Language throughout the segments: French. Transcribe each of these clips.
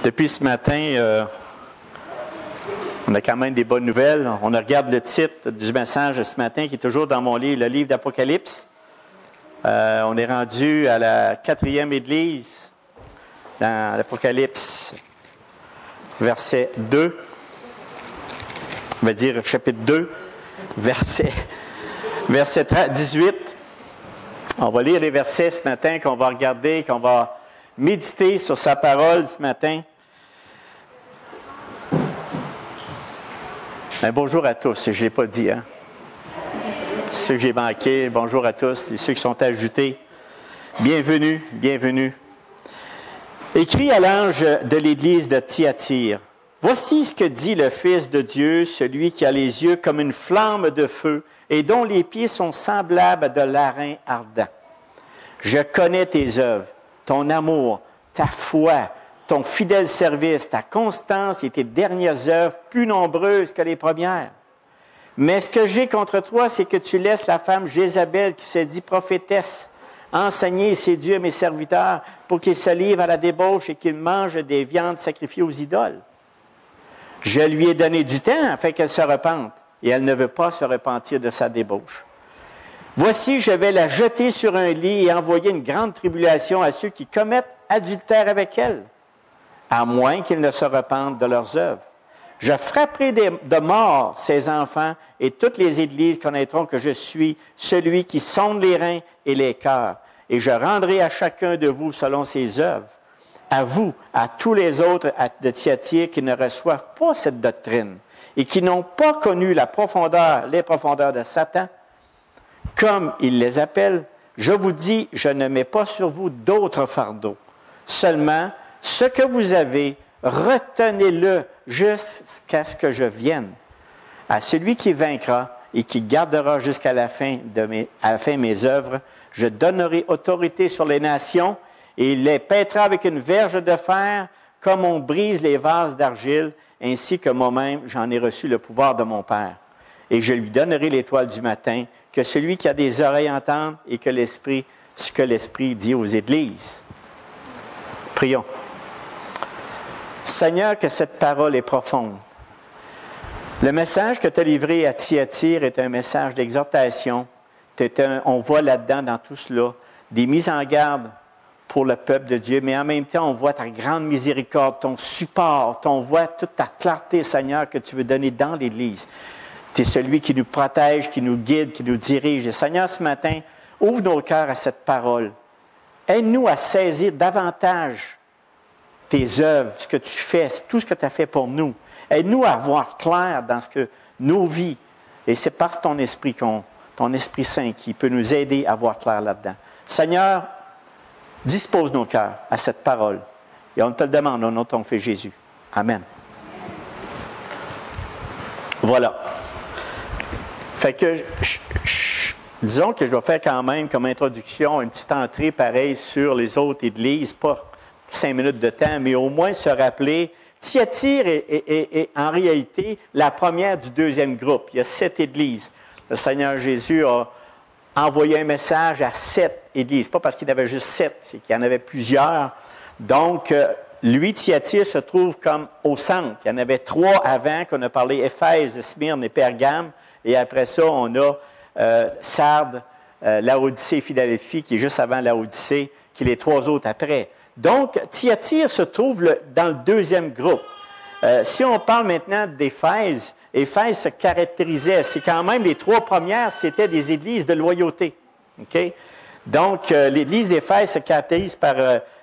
Depuis ce matin, on a quand même des bonnes nouvelles. On regarde le titre du message de ce matin qui est toujours dans mon livre, le livre d'Apocalypse. On est rendu à la 4e église dans l'Apocalypse, verset 2. On va dire chapitre 2, verset 18. On va lire les versets ce matin qu'on va regarder, qu'on va méditer sur sa parole ce matin. Ben, bonjour à tous, je ne l'ai pas dit, hein? Ceux que j'ai manqués, bonjour à tous, et ceux qui sont ajoutés, bienvenue, bienvenue. Écrit à l'ange de l'église de Thyatire, voici ce que dit le Fils de Dieu, celui qui a les yeux comme une flamme de feu et dont les pieds sont semblables à de l'airain ardent. Je connais tes œuvres, ton amour, ta foi, ton fidèle service, ta constance et tes dernières œuvres plus nombreuses que les premières. Mais ce que j'ai contre toi, c'est que tu laisses la femme Jézabel, qui se dit prophétesse, enseigner et séduire mes serviteurs pour qu'ils se livrent à la débauche et qu'ils mangent des viandes sacrifiées aux idoles. Je lui ai donné du temps afin qu'elle se repente, et elle ne veut pas se repentir de sa débauche. Voici, je vais la jeter sur un lit et envoyer une grande tribulation à ceux qui commettent adultère avec elle, à moins qu'ils ne se repentent de leurs œuvres. Je frapperai de mort ces enfants, et toutes les églises connaîtront que je suis celui qui sonde les reins et les cœurs, et je rendrai à chacun de vous selon ses œuvres. À vous, à tous les autres de Thyatire qui ne reçoivent pas cette doctrine et qui n'ont pas connu les profondeurs de Satan, comme il les appelle, je vous dis, je ne mets pas sur vous d'autres fardeaux. Seulement, ce que vous avez, retenez-le jusqu'à ce que je vienne. À celui qui vaincra et qui gardera jusqu'à la fin mes œuvres, je donnerai autorité sur les nations et il les paîtra avec une verge de fer, comme on brise les vases d'argile, ainsi que moi-même j'en ai reçu le pouvoir de mon Père. Et je lui donnerai l'étoile du matin, que celui qui a des oreilles entende et que ce que l'Esprit dit aux églises. Prions. Seigneur, que cette parole est profonde. Le message que tu as livré à Thyatire est un message d'exhortation. On voit là-dedans, dans tout cela, des mises en garde pour le peuple de Dieu, mais en même temps, on voit ta grande miséricorde, ton support, on voit toute ta clarté, Seigneur, que tu veux donner dans l'Église. Tu es celui qui nous protège, qui nous guide, qui nous dirige. Et Seigneur, ce matin, ouvre nos cœurs à cette parole. Aide-nous à saisir davantage tes œuvres, ce que tu fais, tout ce que tu as fait pour nous. Aide-nous à voir clair dans ce que nos vies, et c'est par ton Esprit, ton Esprit Saint qui peut nous aider à voir clair là-dedans. Seigneur, dispose nos cœurs à cette parole. Et on te le demande au nom de ton Fils Jésus. Amen. Voilà. Fait que, disons que je vais faire quand même comme introduction une petite entrée pareille sur les autres églises, pas 5 minutes de temps, mais au moins se rappeler, Thyatire est en réalité la première du deuxième groupe. Il y a 7 églises. Le Seigneur Jésus a envoyé un message à 7 églises. Pas parce qu'il y en avait juste 7, c'est qu'il y en avait plusieurs. Donc, lui, Thyatire, se trouve comme au centre. Il y en avait 3 avant qu'on a parlé, Éphèse, Smyrne et Pergame. Et après ça, on a Sardes, Laodicée et Philadelphie, qui est juste avant Laodicée, qui est les 3 autres après. Donc, Thyatire se trouve dans le deuxième groupe. Si on parle maintenant d'Éphèse, Éphèse se caractérisait, c'est quand même les 3 premières, c'était des églises de loyauté. Okay? Donc, l'église d'Éphèse se caractérise par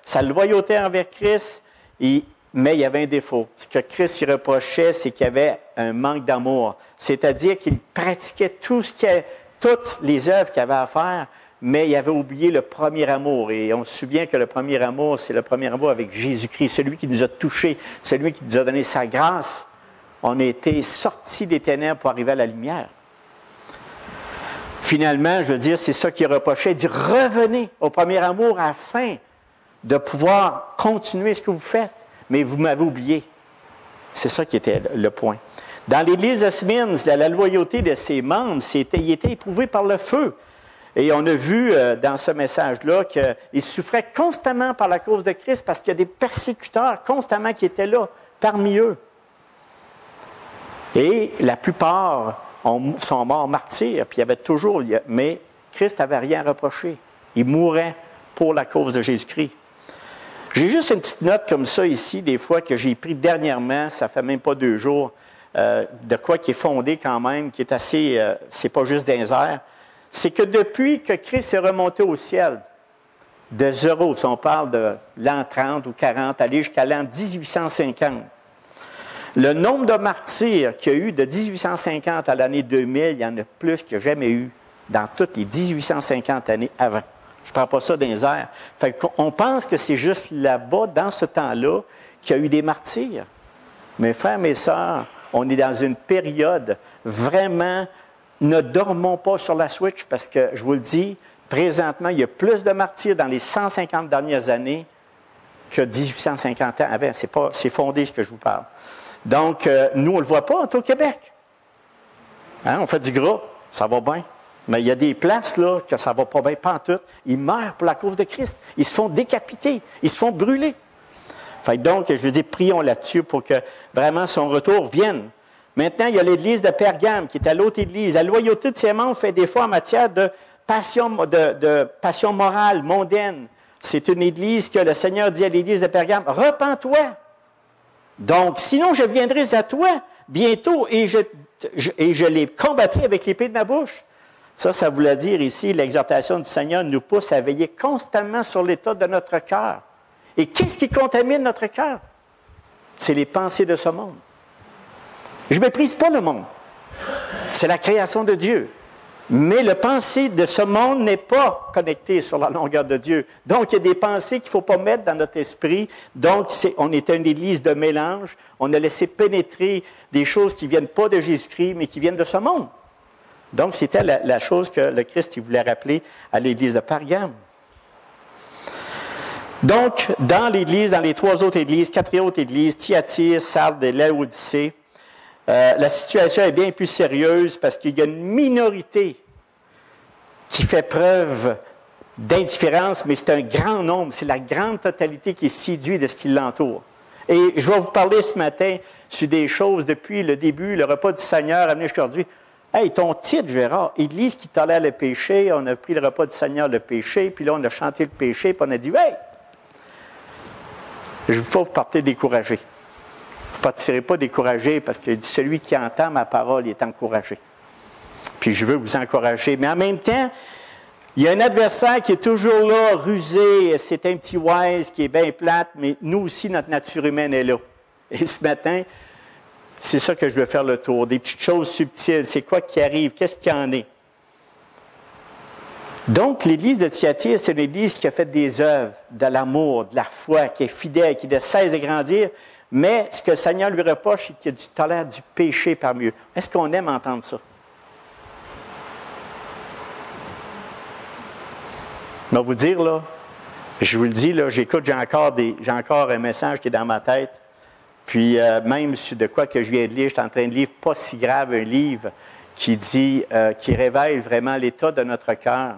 sa loyauté envers Christ, mais il y avait un défaut. Ce que Christ lui reprochait, c'est qu'il y avait un manque d'amour. C'est-à-dire qu'il pratiquait toutes les œuvres qu'il avait à faire, mais il avait oublié le premier amour. Et on se souvient que le premier amour, c'est le premier amour avec Jésus-Christ, celui qui nous a touchés, celui qui nous a donné sa grâce. On a été sortis des ténèbres pour arriver à la lumière. Finalement, je veux dire, c'est ça qu'il reprochait, il dit « Revenez au premier amour afin de pouvoir continuer ce que vous faites. Mais vous m'avez oublié. » C'est ça qui était le point. Dans l'église de Smyrne, la loyauté de ses membres, il était éprouvé par le feu. Et on a vu dans ce message-là qu'ils souffraient constamment par la cause de Christ parce qu'il y a des persécuteurs constamment qui étaient là, parmi eux. Et la plupart sont morts martyrs, puis il y avait toujours... Mais Christ n'avait rien reproché. Il mourait pour la cause de Jésus-Christ. J'ai juste une petite note comme ça ici, des fois, que j'ai pris dernièrement, ça fait même pas 2 jours, de quoi qui est fondé quand même, qui est assez... c'est pas juste des airs. C'est que depuis que Christ est remonté au ciel, de zéro, si on parle de l'an 30 ou 40, aller jusqu'à l'an 1850, le nombre de martyrs qu'il y a eu de 1850 à l'année 2000, il y en a plus qu'il n'y a jamais eu dans toutes les 1850 années avant. Je ne prends pas ça dans les airs. Fait qu'on pense que c'est juste là-bas, dans ce temps-là, qu'il y a eu des martyrs. Mes frères, mes sœurs, on est dans une période vraiment... Ne dormons pas sur la switch parce que, je vous le dis, présentement, il y a plus de martyrs dans les 150 dernières années que 1850 ans avant. C'est fondé ce que je vous parle. Donc, nous, on ne le voit pas, au Québec. Hein, on fait du gras, ça va bien. Mais il y a des places là que ça ne va pas bien, pas en tout. Ils meurent pour la cause de Christ. Ils se font décapiter. Ils se font brûler. Fait donc, je veux dire, prions là-dessus pour que vraiment son retour vienne. Maintenant, il y a l'Église de Pergame, qui est à l'autre Église. La loyauté de ses membres fait des fois en matière de passion morale, mondaine. C'est une Église que le Seigneur dit à l'Église de Pergame, « Repens-toi! Donc, sinon je viendrai à toi bientôt et je les combattrai avec l'épée de ma bouche. » Ça voulait dire ici, l'exhortation du Seigneur nous pousse à veiller constamment sur l'état de notre cœur. Et qu'est-ce qui contamine notre cœur? C'est les pensées de ce monde. Je ne méprise pas le monde. C'est la création de Dieu. Mais le pensée de ce monde n'est pas connecté sur la longueur de Dieu. Donc, il y a des pensées qu'il ne faut pas mettre dans notre esprit. Donc, on est une église de mélange. On a laissé pénétrer des choses qui ne viennent pas de Jésus-Christ, mais qui viennent de ce monde. Donc, c'était la chose que le Christ voulait rappeler à l'église de Pergame. Donc, dans l'église, dans les 3 autres églises, 4 autres églises, Thyatire, Sardes et Laodicée, la situation est bien plus sérieuse parce qu'il y a une minorité qui fait preuve d'indifférence, mais c'est un grand nombre, c'est la grande totalité qui est séduite de ce qui l'entoure. Et je vais vous parler ce matin sur des choses depuis le début, le repas du Seigneur amené jusqu'à aujourd'hui. Hey, ton titre, Gérard, Église qui tolère le péché, on a pris le repas du Seigneur, le péché, puis là on a chanté le péché, puis on a dit, hey, je ne veux pas vous partir découragé. Vous ne partirez pas découragé parce que celui qui entend ma parole est encouragé. Puis je veux vous encourager. Mais en même temps, il y a un adversaire qui est toujours là, rusé. C'est un petit wise qui est bien plate, mais nous aussi, notre nature humaine est là. Et ce matin, c'est ça que je veux faire le tour. Des petites choses subtiles. C'est quoi qui arrive? Qu'est-ce qu'il y en est? Donc, l'Église de Thyatire, c'est une Église qui a fait des œuvres, de l'amour, de la foi, qui est fidèle, qui ne cesse de grandir. Mais ce que le Seigneur lui reproche, c'est qu'il y a tolère du péché parmi eux. Est-ce qu'on aime entendre ça? Je vais vous dire, là, je vous le dis, là, j'écoute, j'ai encore un message qui est dans ma tête. Puis même sur de quoi que je viens de lire, je suis en train de lire Pas si grave, un livre qui dit, qui révèle vraiment l'état de notre cœur.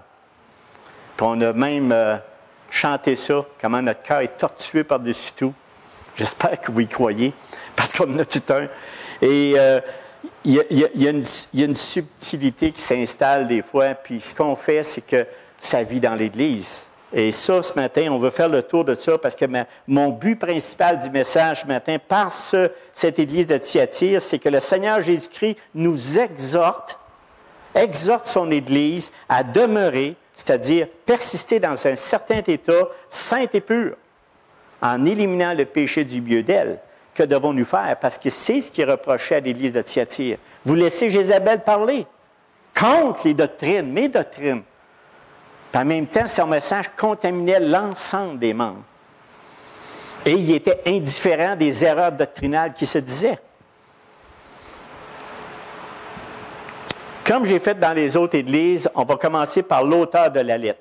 Puis on a même chanté ça, comment notre cœur est tortué par-dessus tout. J'espère que vous y croyez, parce qu'on en a tout un. Et il y a une subtilité qui s'installe des fois, puis ce qu'on fait, c'est que ça vit dans l'Église. Et ça, ce matin, on veut faire le tour de ça, parce que mon but principal du message ce matin, par cette Église de Thyatire, c'est que le Seigneur Jésus-Christ nous exhorte son Église à demeurer, c'est-à-dire persister dans un certain état saint et pur, en éliminant le péché du milieu d'elle. Que devons-nous faire? Parce que c'est ce qui est reproché à l'Église de Thyatire. Vous laissez Jézabel parler contre les doctrines, mes doctrines. Puis en même temps, son message contaminait l'ensemble des membres. Et il était indifférent des erreurs doctrinales qui se disaient. Comme j'ai fait dans les autres églises, on va commencer par l'auteur de la lettre.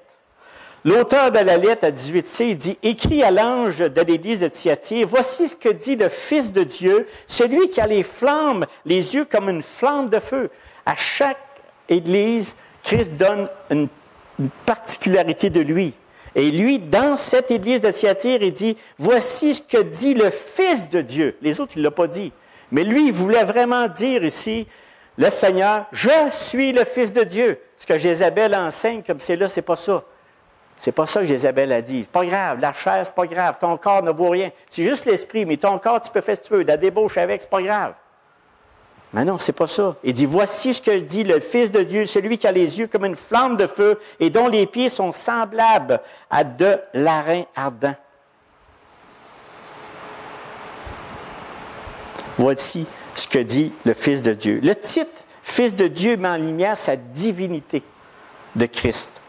L'auteur de la lettre à 18c, il dit « Écrit à l'ange de l'église de Thyatire, voici ce que dit le Fils de Dieu, celui qui a les flammes, les yeux comme une flamme de feu. » À chaque église, Christ donne une particularité de lui. Et lui, dans cette église de Thyatire, il dit, voici ce que dit le Fils de Dieu. Les autres, il ne l'ont pas dit. Mais lui, il voulait vraiment dire ici, le Seigneur, je suis le Fils de Dieu. Ce que Jézabel enseigne comme c'est là, c'est pas ça. C'est pas ça que Jézabel a dit. C'est pas grave, la chair, c'est pas grave, ton corps ne vaut rien. C'est juste l'esprit, mais ton corps, tu peux faire ce que tu veux. La débauche avec, c'est pas grave. Mais non, c'est pas ça. Il dit, voici ce que dit le Fils de Dieu, celui qui a les yeux comme une flamme de feu et dont les pieds sont semblables à de l'airain ardent. Voici ce que dit le Fils de Dieu. Le titre « Fils de Dieu » met en lumière sa divinité de Christ.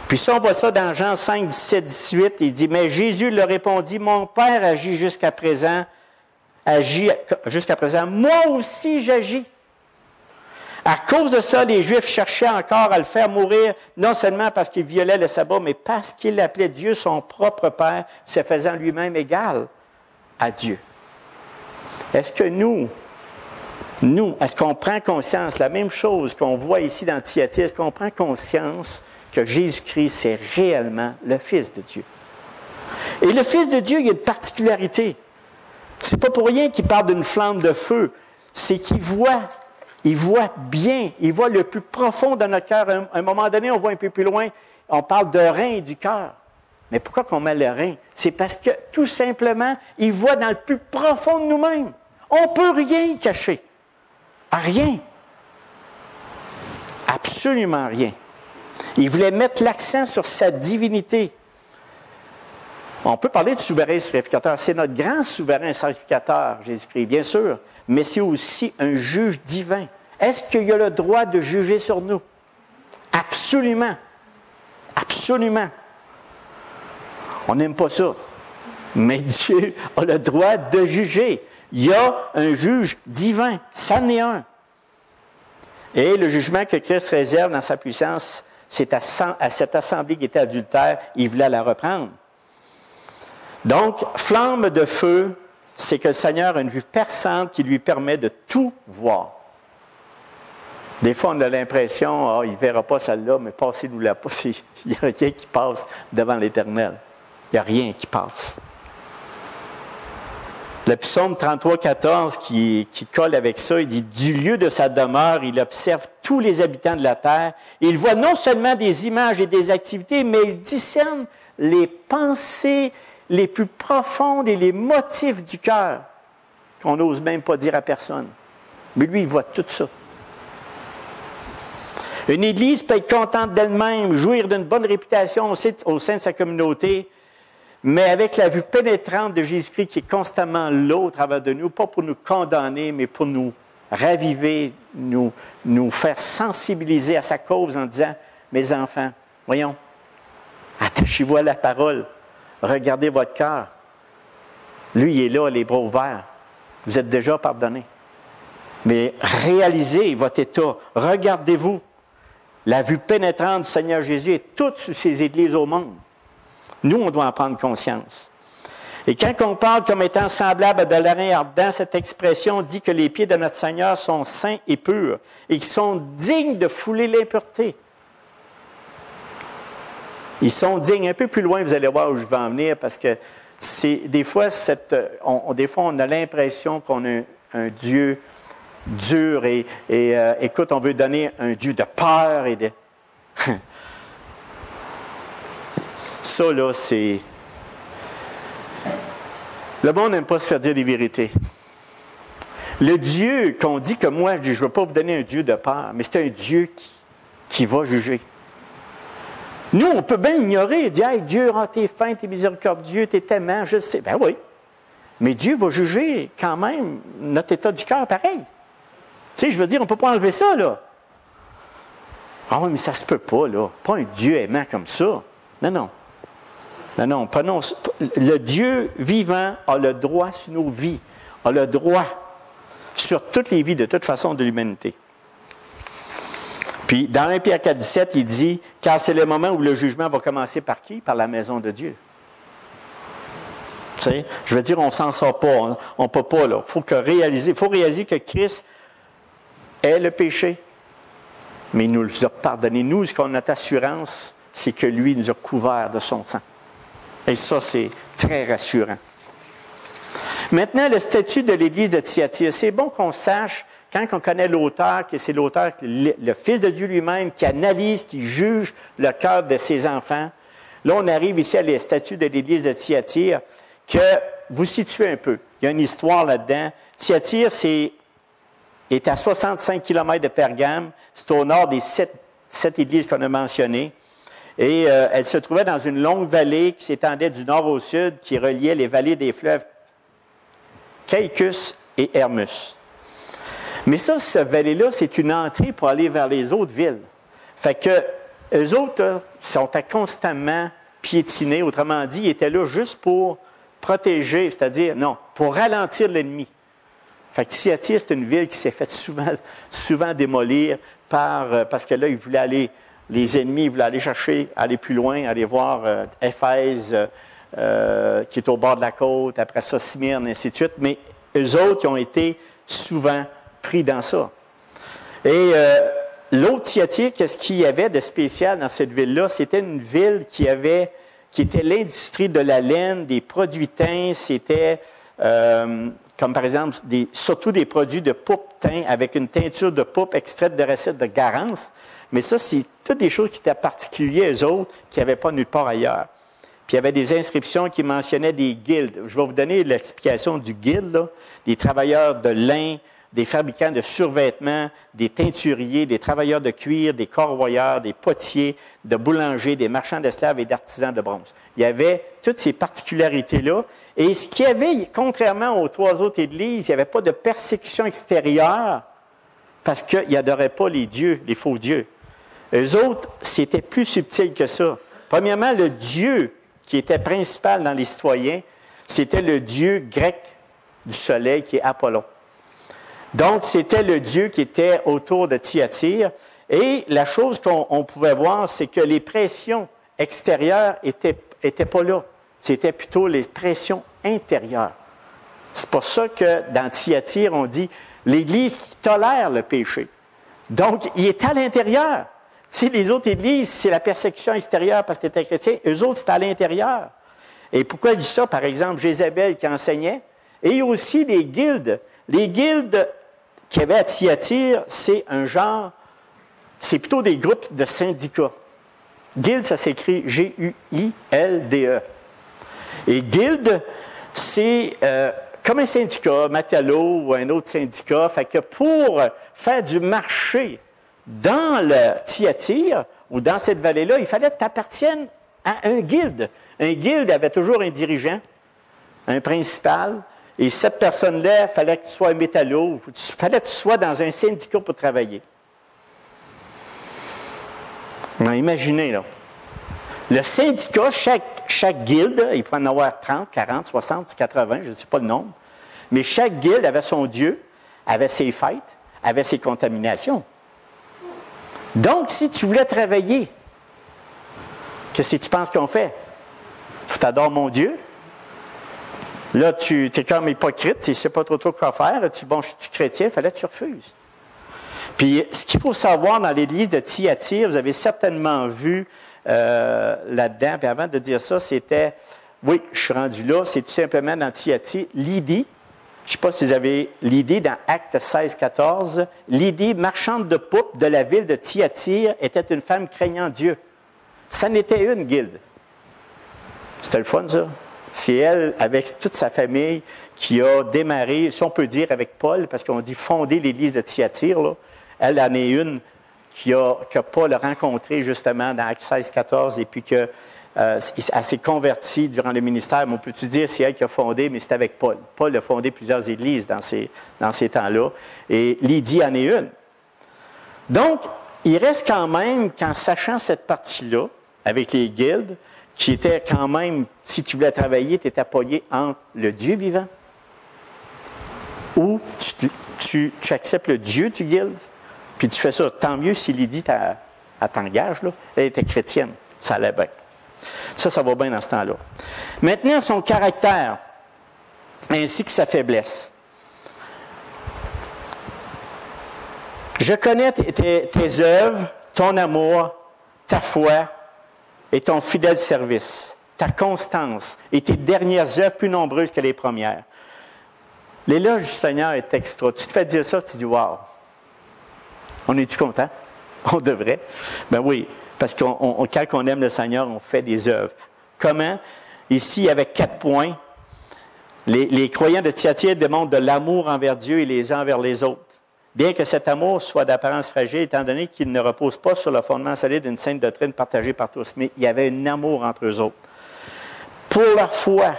Puis ça, on voit ça dans Jean 5, 17, 18. Il dit, « Mais Jésus leur répondit, « Mon Père agit jusqu'à présent, moi aussi j'agis. » À cause de ça, les Juifs cherchaient encore à le faire mourir, non seulement parce qu'il violait le sabbat, mais parce qu'il appelait Dieu son propre Père, se faisant lui-même égal à Dieu. Est-ce que nous, est-ce qu'on prend conscience, la même chose qu'on voit ici dans Thyatire, est-ce qu'on prend conscience que Jésus-Christ, c'est réellement le Fils de Dieu? Et le Fils de Dieu, il y a une particularité. C'est pas pour rien qu'il parle d'une flamme de feu. C'est qu'il voit bien, il voit le plus profond de notre cœur. À un moment donné, on voit un peu plus loin, on parle de rein du cœur. Mais pourquoi qu'on met le rein? C'est parce que, tout simplement, il voit dans le plus profond de nous-mêmes. On ne peut rien y cacher. Rien. Absolument rien. Il voulait mettre l'accent sur sa divinité. On peut parler de souverain sacrificateur. C'est notre grand souverain sacrificateur, Jésus-Christ, bien sûr, mais c'est aussi un juge divin. Est-ce qu'il a le droit de juger sur nous? Absolument. Absolument. On n'aime pas ça. Mais Dieu a le droit de juger. Il y a un juge divin. Ça en est un. Et le jugement que Christ réserve dans sa puissance, c'est à cette assemblée qui était adultère, il voulait la reprendre. Donc, flamme de feu, c'est que le Seigneur a une vue perçante qui lui permet de tout voir. Des fois, on a l'impression, il ne verra pas celle-là, mais passez-nous-la pas. Il n'y a rien qui passe devant l'Éternel. Il n'y a rien qui passe. Le psaume 33, 14 qui colle avec ça, il dit « Du lieu de sa demeure, il observe tous les habitants de la terre. Il voit non seulement des images et des activités, mais il discerne les pensées les plus profondes et les motifs du cœur qu'on n'ose même pas dire à personne. Mais lui, il voit tout ça. Une Église peut être contente d'elle-même, jouir d'une bonne réputation au sein de sa communauté, mais avec la vue pénétrante de Jésus-Christ qui est constamment là au travers de nous, pas pour nous condamner, mais pour nous raviver, nous faire sensibiliser à sa cause en disant, mes enfants, voyons, attachez-vous à la parole, regardez votre cœur. Lui, il est là, les bras ouverts. Vous êtes déjà pardonnés. Mais réalisez votre état, regardez-vous. La vue pénétrante du Seigneur Jésus est toute sur ces églises au monde. Nous, on doit en prendre conscience. Et quand on parle comme étant semblable à de l'airain ardent, cette expression dit que les pieds de notre Seigneur sont saints et purs et qu'ils sont dignes de fouler l'impureté. Ils sont dignes. Un peu plus loin, vous allez voir où je vais en venir, parce que des fois, on a l'impression qu'on a un Dieu dur et écoute, on veut donner un Dieu de peur et de... Ça, là, c'est... Le monde n'aime pas se faire dire des vérités. Le Dieu qu'on dit que moi, je dis, je ne veux pas vous donner un Dieu de peur, mais c'est un Dieu qui va juger. Nous, on peut bien ignorer, dire, hey, Dieu, t'es fin, t'es miséricordieux, t'es aimant, je sais. Ben oui. Mais Dieu va juger quand même notre état du cœur pareil. Tu sais, je veux dire, on ne peut pas enlever ça, là. Ah oui, mais ça ne se peut pas, là. Pas un Dieu aimant comme ça. Non, non. Non, non, prenons. Le Dieu vivant a le droit sur nos vies, a le droit sur toutes les vies, de toute façon, de l'humanité. Puis, dans 1 Pierre 4, 17, il dit, car c'est le moment où le jugement va commencer par qui? Par la maison de Dieu. Tu sais, je veux dire, on ne s'en sort pas, on ne peut pas, là. Il faut réaliser que Christ est le péché. mais il nous a pardonné. Nous, ce qu'on a notre assurance, c'est que lui nous a couverts de son sang. Et ça, c'est très rassurant. Maintenant, le statut de l'Église de Thyatire. C'est bon qu'on sache, quand on connaît l'auteur, que c'est l'auteur, le Fils de Dieu lui-même, qui analyse, qui juge le cœur de ses enfants. Là, on arrive ici à le statut de l'Église de Thyatire, que vous situez un peu. Il y a une histoire là-dedans. Thyatire, est à 65 km de Pergame. C'est au nord des sept églises qu'on a mentionnées. Et elle se trouvait dans une longue vallée qui s'étendait du nord au sud, qui reliait les vallées des fleuves Caicus et Hermus. Mais ça, cette vallée-là, c'est une entrée pour aller vers les autres villes. Fait que eux autres sont à constamment piétinés. Autrement dit, ils étaient là juste pour protéger, c'est-à-dire, non, pour ralentir l'ennemi. Fait que Thyatire, c'est une ville qui s'est faite souvent démolir parce que là, ils voulaient aller, les ennemis voulaient aller chercher, aller plus loin, aller voir Éphèse, qui est au bord de la côte, après ça, Smyrne, et ainsi de suite. Mais eux autres, ils ont été souvent pris dans ça. Et l'autre Thyatire, qu'est-ce qu'il y avait de spécial dans cette ville-là? C'était une ville qui était l'industrie de la laine, des produits teints, c'était, comme par exemple, surtout des produits de poupe teint avec une teinture de poupe extraite de recettes de Garance. Mais ça, c'est toutes des choses qui étaient particulières aux autres, qui n'avaient pas nulle part ailleurs. Puis il y avait des inscriptions qui mentionnaient des guildes. Je vais vous donner l'explication du guilde, là. Des travailleurs de lin, des fabricants de survêtements, des teinturiers, des travailleurs de cuir, des corroyeurs, des potiers, de boulangers, des marchands d'esclaves et d'artisans de bronze. Il y avait toutes ces particularités-là. Et ce qu'il y avait, contrairement aux trois autres églises, il n'y avait pas de persécution extérieure parce qu'ils n'adoraient pas les dieux, les faux dieux. Eux autres, c'était plus subtil que ça. Premièrement, le dieu qui était principal dans les citoyens, c'était le dieu grec du soleil qui est Apollon. Donc, c'était le dieu qui était autour de Thyatire. Et la chose qu'on pouvait voir, c'est que les pressions extérieures étaient pas là. C'était plutôt les pressions intérieures. C'est pour ça que dans Thyatire, on dit l'Église qui tolère le péché. Donc, il est à l'intérieur. Tu sais, les autres églises, c'est la persécution extérieure parce que tu étais chrétien. Eux autres, c'est à l'intérieur. Et pourquoi je dis ça? Par exemple, Jézabel qui enseignait. Et aussi les guildes. Les guildes qu'il y avait à Thyatire, c'est un genre, c'est plutôt des groupes de syndicats. Guilde, ça s'écrit G-U-I-L-D-E. Et guilde, c'est comme un syndicat, Matelot ou un autre syndicat. Fait que pour faire du marché dans le Thyatire ou dans cette vallée-là, il fallait que tu appartiennes à un guilde. Un guilde avait toujours un dirigeant, un principal, et cette personne-là, il fallait que tu sois un métallo, il fallait que tu sois dans un syndicat pour travailler. Imaginez, là. Le syndicat, chaque guilde, il pouvait en avoir 30, 40, 60, 80, je ne sais pas le nombre, mais chaque guilde avait son dieu, avait ses fêtes, avait ses contaminations. Donc, si tu voulais travailler, qu'est-ce que tu penses qu'on fait? Tu adores mon Dieu. Là, tu es comme hypocrite, tu ne sais pas trop quoi faire. Bon, je suis chrétien, il fallait que tu refuses. Puis, ce qu'il faut savoir dans l'église de Thyatire, vous avez certainement vu là-dedans, puis avant de dire ça, c'était, oui, je suis rendu là, c'est tout simplement dans Thyatire, Lydie. Je ne sais pas si vous avez Lydie dans Actes 16-14. Lydie, marchande de poupe de la ville de Thyatire, était une femme craignant Dieu. Ça n'était une guilde. C'était le fun, ça. C'est elle, avec toute sa famille, qui a démarré, si on peut dire, avec Paul, parce qu'on dit fonder l'église de Thyatire, là. Elle en est une que Paul a rencontrée, justement, dans Actes 16-14, et puis que elle s'est convertie durant le ministère. Mais on peut-tu dire c'est elle qui a fondé, mais c'est avec Paul. Paul a fondé plusieurs églises dans ces temps-là. Et Lydie en est une. Donc, il reste quand même, qu'en sachant cette partie-là, avec les guildes, qui était quand même, si tu voulais travailler, tu étais appuyé entre le Dieu vivant ou tu acceptes le Dieu du guilde, puis tu fais ça. Tant mieux si Lydie t'engage, là. Elle était chrétienne. Ça allait bien. Ça va bien dans ce temps-là. Maintenant, son caractère, ainsi que sa faiblesse. Je connais tes œuvres, ton amour, ta foi et ton fidèle service, ta constance et tes dernières œuvres plus nombreuses que les premières. L'éloge du Seigneur est extra. Tu te fais dire ça, tu dis « Wow! » On est-tu content? On devrait. Ben oui, parce que quand on aime le Seigneur, on fait des œuvres. Comment? Ici, avec 4 points, les croyants de Thyatire démontrent de l'amour envers Dieu et les uns envers les autres. Bien que cet amour soit d'apparence fragile, étant donné qu'il ne repose pas sur le fondement solide d'une sainte doctrine partagée par tous, mais il y avait un amour entre eux autres. Pour leur foi,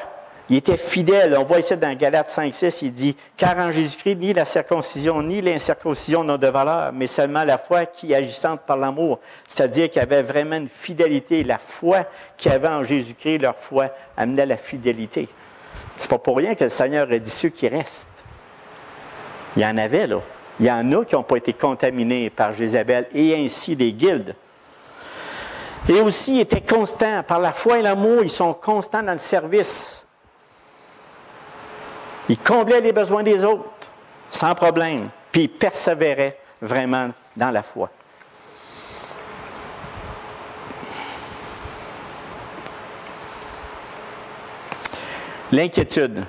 ils étaient fidèles. On voit ici dans Galates 5,6, il dit « Car en Jésus-Christ, ni la circoncision ni l'incirconcision n'ont de valeur, mais seulement la foi qui agissante par l'amour. » C'est-à-dire qu'il y avait vraiment une fidélité. La foi qu'il y avait en Jésus-Christ, leur foi, amenait la fidélité. C'est pas pour rien que le Seigneur a dit ceux qui restent. Il y en avait, là. Il y en a qui n'ont pas été contaminés par Jézabel et ainsi des guildes. Et aussi, ils étaient constants. Par la foi et l'amour, ils sont constants dans le service. Ils comblaient les besoins des autres, sans problème. Puis ils persévéraient vraiment dans la foi. L'inquiétude.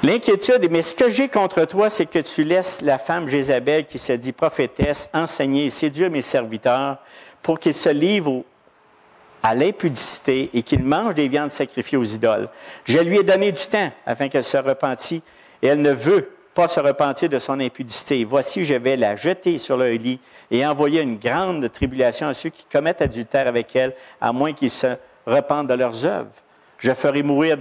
L'inquiétude, mais ce que j'ai contre toi, c'est que tu laisses la femme Jézabel, qui se dit prophétesse, enseigner et séduire mes serviteurs pour qu'ils se livrent à l'impudicité et qu'ils mangent des viandes sacrifiées aux idoles. Je lui ai donné du temps afin qu'elle se repentît, et elle ne veut pas se repentir de son impudicité. Voici, je vais la jeter sur leur lit et envoyer une grande tribulation à ceux qui commettent adultère avec elle, à moins qu'ils se repentent de leurs œuvres. Je ferai mourir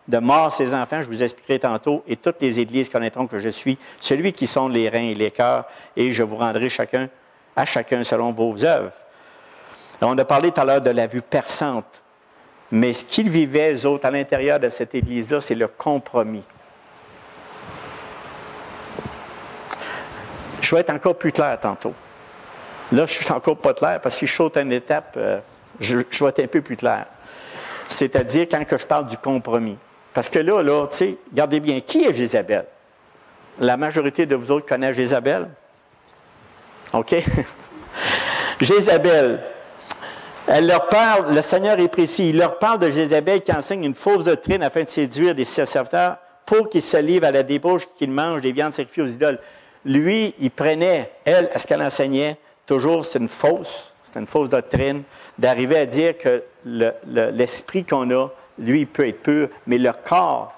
de mort ses enfants, je vous expliquerai tantôt, et toutes les églises connaîtront que je suis celui qui sonde les reins et les cœurs, et je vous rendrai à chacun selon vos œuvres. On a parlé tout à l'heure de la vue perçante, mais ce qu'ils vivaient, eux autres, à l'intérieur de cette église-là, c'est le compromis. Je vais être encore plus clair tantôt. Là, je suis encore pas clair, parce que si je saute une étape, je vais être un peu plus clair. C'est-à-dire quand que je parle du compromis. Parce que là, tu sais, regardez bien, qui est Jézabel? La majorité de vous autres connaissent Jézabel? OK? Jézabel, elle leur parle, le Seigneur est précis, il leur parle de Jézabel qui enseigne une fausse doctrine afin de séduire des serviteurs pour qu'ils se livrent à la débauche, qu'ils mangent des viandes sacrifiées aux idoles. Lui, il prenait, elle, à ce qu'elle enseignait, toujours, c'est une fausse doctrine, d'arriver à dire que l'esprit qu'on a, lui, il peut être pur, mais le corps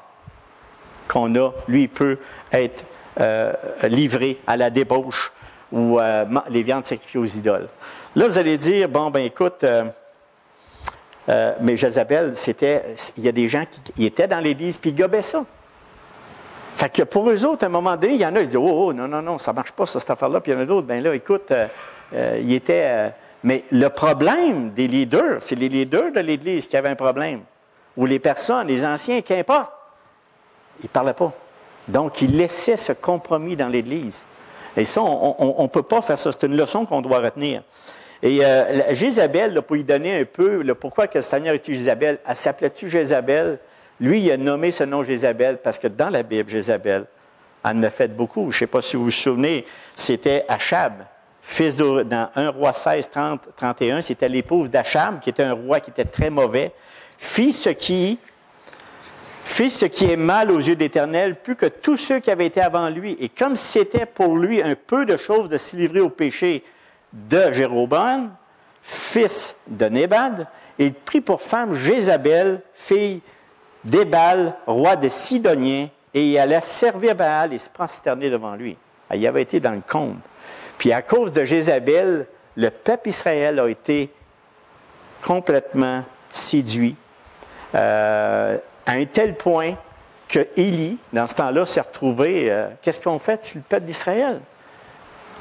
qu'on a, lui, il peut être livré à la débauche ou les viandes sacrifiées aux idoles. Là, vous allez dire, bon, ben écoute, mais Jézabel, il y a des gens qui étaient dans l'Église, puis ils gobaient ça. Fait que pour eux autres, à un moment donné, il y en a qui disent, oh, non, ça ne marche pas, ça, cette affaire-là, puis il y en a d'autres, ben là, écoute, il était... mais le problème des leaders, c'est les leaders de l'Église qui avaient un problème. Ou les personnes, les anciens, qu'importe. Ils ne parlaient pas. Donc, ils laissaient ce compromis dans l'Église. Et ça, on ne peut pas faire ça. C'est une leçon qu'on doit retenir. Et Jézabel, là, pour y donner un peu, là, pourquoi que le Seigneur utilise Jézabel, elle s'appelait-tu Jézabel? Lui, il a nommé ce nom Jézabel parce que dans la Bible, Jézabel, elle en a fait beaucoup. Je ne sais pas si vous vous souvenez, c'était Achab. Fils dans 1 Roi 16, 30, 31, c'était l'épouse d'Achab, qui était un roi qui était très mauvais, fit ce qui est mal aux yeux d'Éternel, plus que tous ceux qui avaient été avant lui. Et comme c'était pour lui un peu de chose de s'y livrer au péché de Jéroboam, fils de Nébad, il prit pour femme Jézabel, fille d'Ébal, roi des Sidoniens, et il allait servir Baal et se prosterner devant lui. Il avait été dans le comble. Puis à cause de Jézabel, le peuple Israël a été complètement séduit à un tel point que Élie, dans ce temps-là, s'est retrouvé, qu'est-ce qu'on fait sur le peuple d'Israël?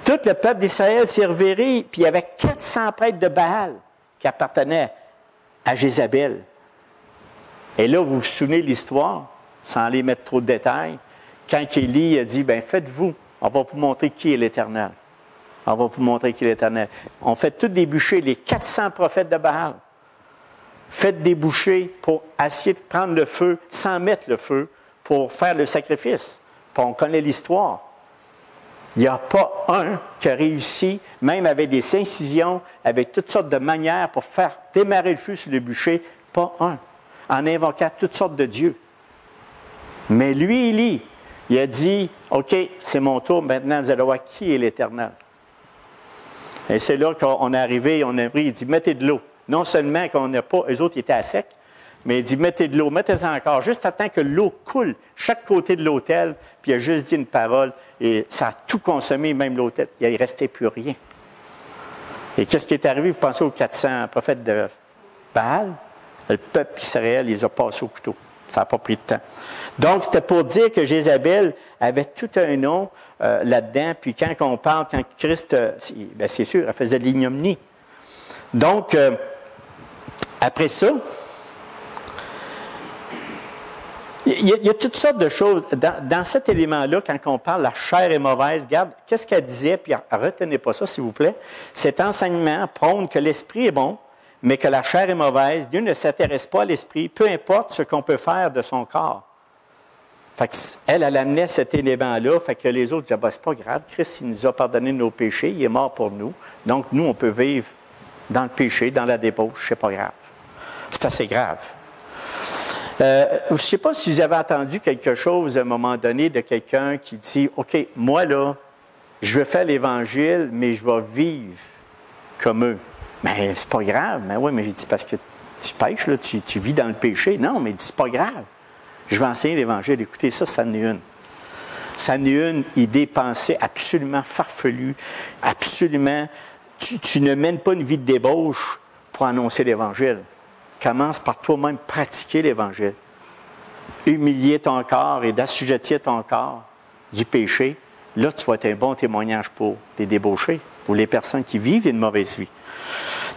Tout le peuple d'Israël s'est reviré, puis il y avait 400 prêtres de Baal qui appartenaient à Jézabel. Et là, vous vous souvenez de l'histoire, sans aller mettre trop de détails, quand Élie a dit, bien, faites-vous, on va vous montrer qui est l'Éternel. On va vous montrer qui est l'Éternel. On fait tout déboucher les 400 prophètes de Baal. Faites déboucher pour essayer de prendre le feu sans mettre le feu pour faire le sacrifice. Puis on connaît l'histoire. Il n'y a pas un qui a réussi, même avec des incisions, avec toutes sortes de manières pour faire démarrer le feu sur le bûcher. Pas un. En invoquant toutes sortes de dieux. Mais lui, Élie, il a dit, OK, c'est mon tour, maintenant vous allez voir qui est l'Éternel. Et c'est là qu'on est arrivé, on a pris, il dit, mettez de l'eau. Non seulement qu'on n'a pas, eux autres ils étaient à sec, mais il dit, mettez de l'eau, mettez-en encore, juste attends que l'eau coule chaque côté de l'autel, puis il a juste dit une parole, et ça a tout consommé, même l'autel. Il ne restait plus rien. Et qu'est-ce qui est arrivé? Vous pensez aux 400 prophètes de Baal? Le peuple Israël les a passés au couteau. Ça n'a pas pris de temps. Donc, c'était pour dire que Jézabel avait tout un nom là-dedans, puis quand on parle, quand Christ, bien, c'est sûr, elle faisait de l'ignominie. Donc, après ça, il y a toutes sortes de choses. Dans cet élément-là, quand on parle la chair est mauvaise, regarde, qu'est-ce qu'elle disait, puis retenez pas ça, s'il vous plaît. Cet enseignement prône que l'esprit est bon, mais que la chair est mauvaise. Dieu ne s'intéresse pas à l'esprit, peu importe ce qu'on peut faire de son corps. Fait qu'elle amenait cet élément-là, fait que les autres disaient, ben, c'est pas grave, Christ, il nous a pardonné nos péchés, il est mort pour nous. Donc, nous, on peut vivre dans le péché, dans la débauche, c'est pas grave. C'est assez grave. Je ne sais pas si vous avez entendu quelque chose à un moment donné de quelqu'un qui dit, OK, moi, là, je veux faire l'Évangile, mais je vais vivre comme eux. Mais c'est pas grave. Mais oui, mais j'ai dit, parce que tu pêches, là, tu vis dans le péché. Non, mais il dit, c'est pas grave. Je vais enseigner l'Évangile. Écoutez, ça n'est une. Ça n'est une idée pensée absolument farfelue, absolument... Tu ne mènes pas une vie de débauche pour annoncer l'Évangile. Commence par toi-même pratiquer l'Évangile. Humilier ton corps et d'assujettir ton corps du péché. Là, tu vas être un bon témoignage pour les débauchés, pour les personnes qui vivent une mauvaise vie.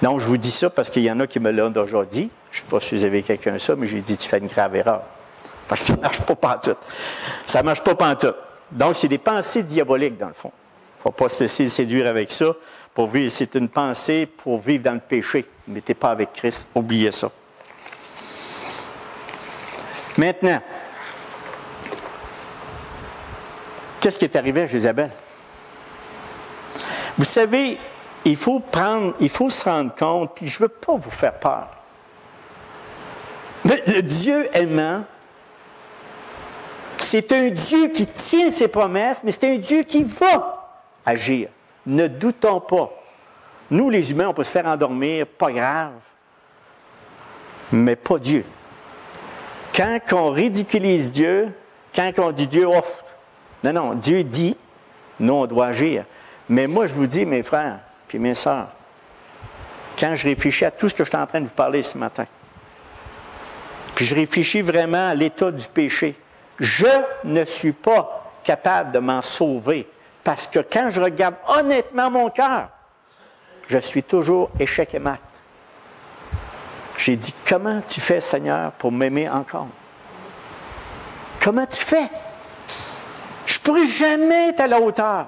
Donc, je vous dis ça parce qu'il y en a qui me l'ont déjà dit. Je ne sais pas si vous avez quelqu'un ça, mais j'ai dit, tu fais une grave erreur. Parce que ça ne marche pas pantoute. Ça ne marche pas pantoute. Donc, c'est des pensées diaboliques, dans le fond. Il ne faut pas se laisser séduire avec ça. Pour vivre, c'est une pensée pour vivre dans le péché. Mais tu n'es pas avec Christ. Oubliez ça. Maintenant, qu'est-ce qui est arrivé à Jézabel? Vous savez, il faut se rendre compte, puis je ne veux pas vous faire peur. Mais le Dieu aimant, c'est un Dieu qui tient ses promesses, mais c'est un Dieu qui va agir. Ne doutons pas. Nous, les humains, on peut se faire endormir, pas grave. Mais pas Dieu. Quand on ridiculise Dieu, quand on dit Dieu, oh, non, Dieu dit, nous, on doit agir. Mais moi, je vous dis, mes frères et mes sœurs, quand je réfléchis à tout ce que je suis en train de vous parler ce matin, puis je réfléchis vraiment à l'état du péché, je ne suis pas capable de m'en sauver. Parce que quand je regarde honnêtement mon cœur, je suis toujours échec et mat. J'ai dit, comment tu fais, Seigneur, pour m'aimer encore? Comment tu fais? Je ne pourrai jamais être à la hauteur.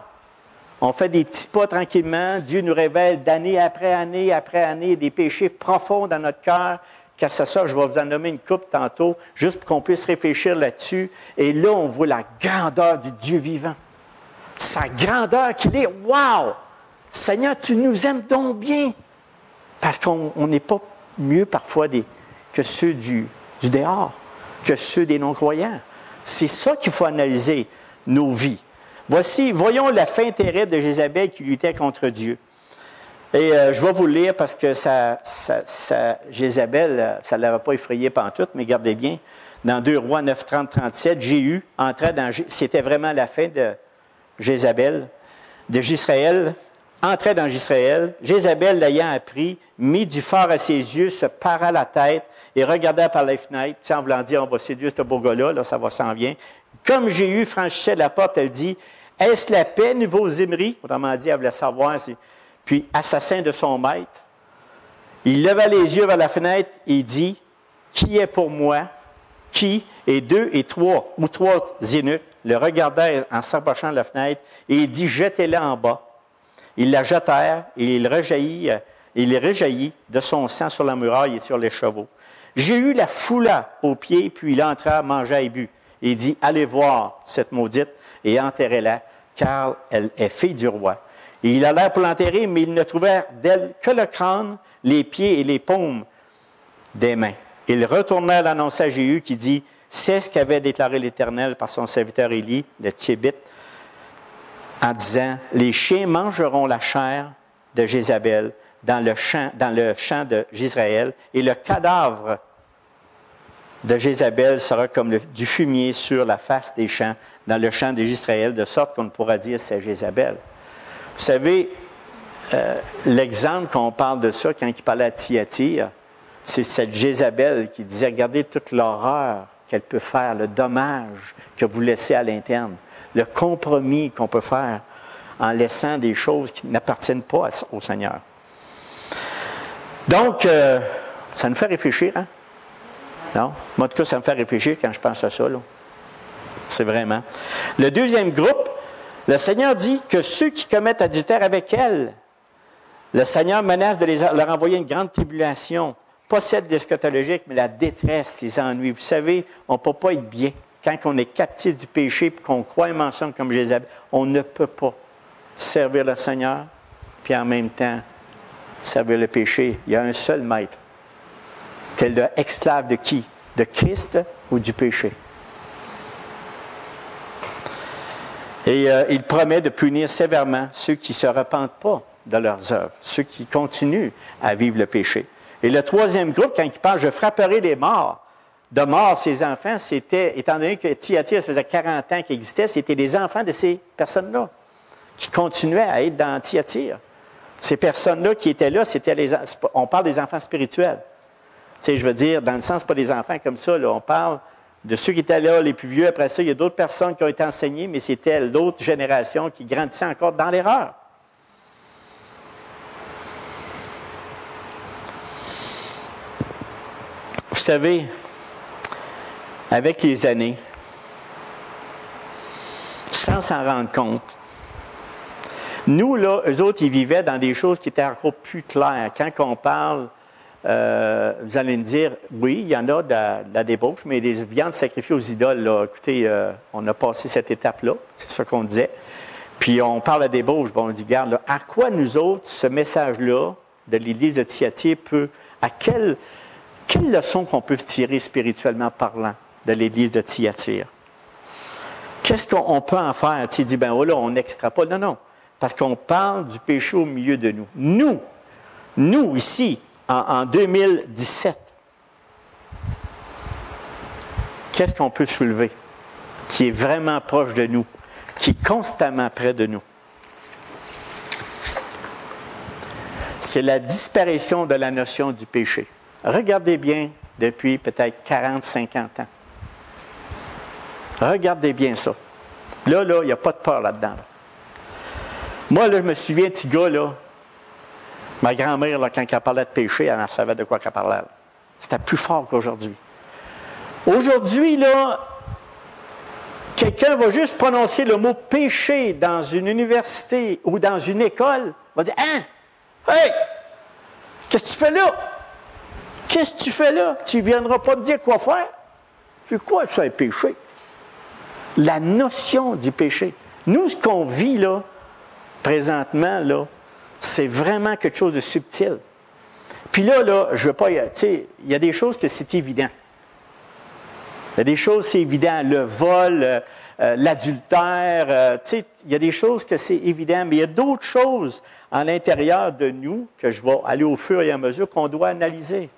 On fait des petits pas tranquillement. Dieu nous révèle d'année après année des péchés profonds dans notre cœur. Qu'à ça, je vais vous en nommer une couple tantôt, juste pour qu'on puisse réfléchir là-dessus. Et là, on voit la grandeur du Dieu vivant. Sa grandeur qu'il est. Wow! Seigneur, tu nous aimes donc bien. Parce qu'on n'est pas mieux parfois que ceux du dehors, que ceux des non-croyants. C'est ça qu'il faut analyser, nos vies. Voyons la fin terrible de Jézabel qui luttait contre Dieu. Et je vais vous le lire parce que Jézabel, ça ne l'avait pas effrayé pantoute, mais gardez bien, dans 2 Rois 9, 30, 37, Jéhu entrait dans... C'était vraiment la fin de Jézabel, de Jisraël, entrait dans Jisraël. Jézabel, l'ayant appris, mit du fard à ses yeux, se para la tête et regarda par les fenêtres, en voulant dire, on va séduire ce beau gars-là, là, ça va s'en vient. Comme Jéhu franchissait la porte, elle dit, est-ce la paix, nouveau Zimri? Autrement dit, elle voulait savoir si... Puis, assassin de son maître, il leva les yeux vers la fenêtre et dit, qui est pour moi? Qui? Et 2 et 3, ou 3 eunuques, le regardèrent en s'approchant de la fenêtre et il dit, jetez-la en bas. Ils la jetèrent et il rejaillit de son sang sur la muraille et sur les chevaux. Jéhu la foula aux pieds, puis il entra, mangea et but. Et il dit, allez voir cette maudite et enterrez-la, car elle est fille du roi. Et il allèrent pour l'enterrer, mais ils ne trouvèrent d'elle que le crâne, les pieds et les paumes des mains. Ils retournèrent l'annoncer à Jéhu qui dit, « C'est ce qu'avait déclaré l'Éternel par son serviteur Élie, le Tishbite, en disant, « Les chiens mangeront la chair de Jézabel dans le champ de Jezréel, et le cadavre de Jézabel sera comme du fumier sur la face des champs, dans le champ de Jezréel, de sorte qu'on ne pourra dire c'est Jézabel. » Vous savez, l'exemple qu'on parle de ça, quand il parlait à Thyatire, c'est cette Jézabel qui disait, regardez toute l'horreur qu'elle peut faire, le dommage que vous laissez à l'interne, le compromis qu'on peut faire en laissant des choses qui n'appartiennent pas au Seigneur. Donc, ça nous fait réfléchir, hein? Non? Moi, en tout cas, ça me fait réfléchir quand je pense à ça, là. C'est vraiment. Le deuxième groupe, le Seigneur dit que ceux qui commettent adultère avec elle, le Seigneur menace de leur envoyer une grande tribulation, pas celle de l'eschatologique, mais la détresse, les ennuis. Vous savez, on ne peut pas être bien. Quand on est captif du péché et qu'on croit un mensonge comme Jézabel, on ne peut pas servir le Seigneur puis en même temps servir le péché. Il y a un seul maître. Tel de esclave de qui? De Christ ou du péché? Et il promet de punir sévèrement ceux qui ne se repentent pas de leurs œuvres, ceux qui continuent à vivre le péché. Et le troisième groupe, quand il parle « je frapperai les morts », de mort ses enfants, c'était, étant donné que Thyatire, ça faisait 40 ans qu'il existait, c'était les enfants de ces personnes-là qui continuaient à être dans Thyatire. Ces personnes-là qui étaient là, on parle des enfants spirituels. Tu sais, je veux dire, dans le sens, pas des enfants comme ça, là, on parle de ceux qui étaient là, les plus vieux. Après ça, il y a d'autres personnes qui ont été enseignées, mais c'était l'autre génération qui grandissait encore dans l'erreur. Vous savez, avec les années, sans s'en rendre compte, nous, là, eux autres, ils vivaient dans des choses qui étaient encore plus claires. Quand on parle, vous allez me dire, oui, il y en a de la débauche, mais des viandes sacrifiées aux idoles, là, écoutez, on a passé cette étape-là, c'est ça qu'on disait. Puis on parle de débauche, bon, on dit, regarde, là, à quoi nous autres, ce message-là de l'Église de Thyatire quelle leçon qu'on peut tirer spirituellement parlant de l'Église de Thyatire? Qu'est-ce qu'on peut en faire? Tu dis, ben voilà, on extrapole. Non, non. Parce qu'on parle du péché au milieu de nous. Nous ici, en 2017, qu'est-ce qu'on peut soulever qui est vraiment proche de nous, qui est constamment près de nous? C'est la disparition de la notion du péché. Regardez bien depuis peut-être 40, 50 ans. Regardez bien ça. Là, il n'y a pas de peur là-dedans. Là. Moi, là, je me souviens, petit gars, là, ma grand-mère, là, quand elle parlait de péché, elle en savait de quoi qu'elle parlait. Là. C'était plus fort qu'aujourd'hui. Aujourd'hui, là, quelqu'un va juste prononcer le mot péché dans une université ou dans une école, va dire, « Hein? Hey! Qu'est-ce que tu fais là? Qu'est-ce que tu fais là? Tu ne viendras pas me dire quoi faire? » C'est quoi ça, un péché? La notion du péché. Nous, ce qu'on vit, là, présentement, là, c'est vraiment quelque chose de subtil. Puis là, je ne veux pas... Tu sais, il y a des choses que c'est évident. Il y a des choses, c'est évident. Le vol, l'adultère, tu sais, il y a des choses que c'est évident, mais il y a d'autres choses à l'intérieur de nous que je vais aller au fur et à mesure qu'on doit analyser.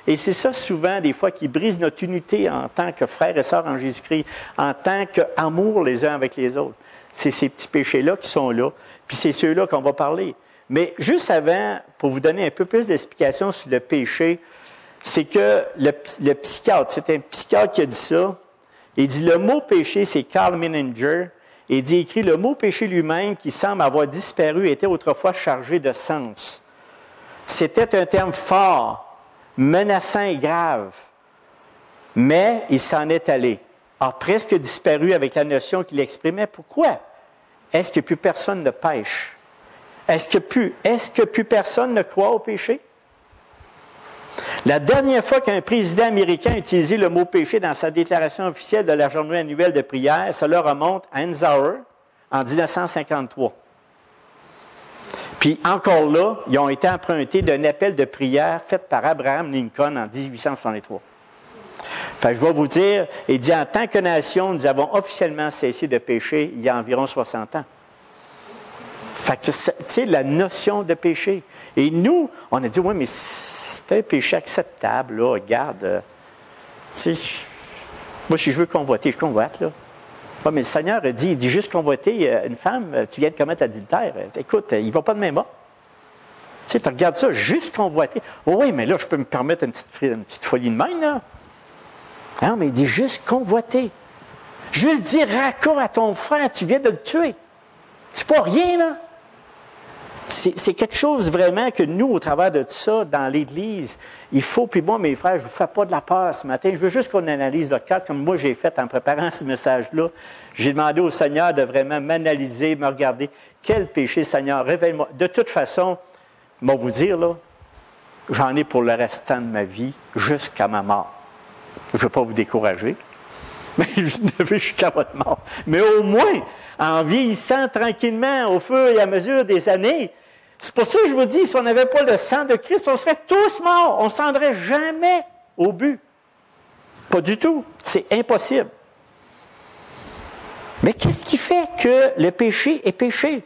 Et c'est ça, souvent, des fois, qui brise notre unité en tant que frères et sœurs en Jésus-Christ, en tant qu'amour les uns avec les autres. C'est ces petits péchés-là qui sont là, puis c'est ceux-là qu'on va parler. Mais juste avant, pour vous donner un peu plus d'explications sur le péché, c'est que le psychiatre, c'est un psychiatre qui a dit ça, il dit le mot péché, c'est Karl Menninger, et il dit, écrit, le mot péché lui-même, qui semble avoir disparu, était autrefois chargé de sens. C'était un terme fort, menaçant et grave, mais il s'en est allé, a presque disparu avec la notion qu'il exprimait. Pourquoi? Est-ce que plus personne ne pêche? Est-ce que plus personne ne croit au péché? La dernière fois qu'un président américain a utilisé le mot péché dans sa déclaration officielle de la journée annuelle de prière, cela remonte à Eisenhower en 1953. Puis encore là, ils ont été empruntés d'un appel de prière fait par Abraham Lincoln en 1863. Fait que je vais vous dire, il dit, en tant que nation, nous avons officiellement cessé de pécher il y a environ 60 ans. Fait que, tu sais, la notion de péché. Et nous, on a dit, oui, mais c'est un péché acceptable, là, regarde. Tu sais, moi, si je veux convoiter, je convoite, là. Ouais, mais le Seigneur a dit, il dit juste convoiter une femme, tu viens de commettre adultère. Écoute, il ne va pas de même bas. Tu sais, tu regardes ça, juste convoiter. Oh, oui, mais là, je peux me permettre une petite folie de même, là. Non, mais il dit juste convoiter. Juste dire raccord à ton frère, tu viens de le tuer. C'est pas rien, là. C'est quelque chose vraiment que nous, au travers de tout ça, dans l'Église, il faut, puis moi, mes frères, je ne vous fais pas de la peur ce matin. Je veux juste qu'on analyse notre cœur, comme moi j'ai fait en préparant ce message-là. J'ai demandé au Seigneur de vraiment m'analyser, me regarder. Quel péché, Seigneur, révèle-moi. De toute façon, je vais vous dire, là, j'en ai pour le restant de ma vie, jusqu'à ma mort. Je ne veux pas vous décourager, mais jusqu'à votre mort. Mais au moins, en vieillissant tranquillement au fur et à mesure des années, c'est pour ça que je vous dis, si on n'avait pas le sang de Christ, on serait tous morts. On ne se rendrait jamais au but. Pas du tout. C'est impossible. Mais qu'est-ce qui fait que le péché est péché?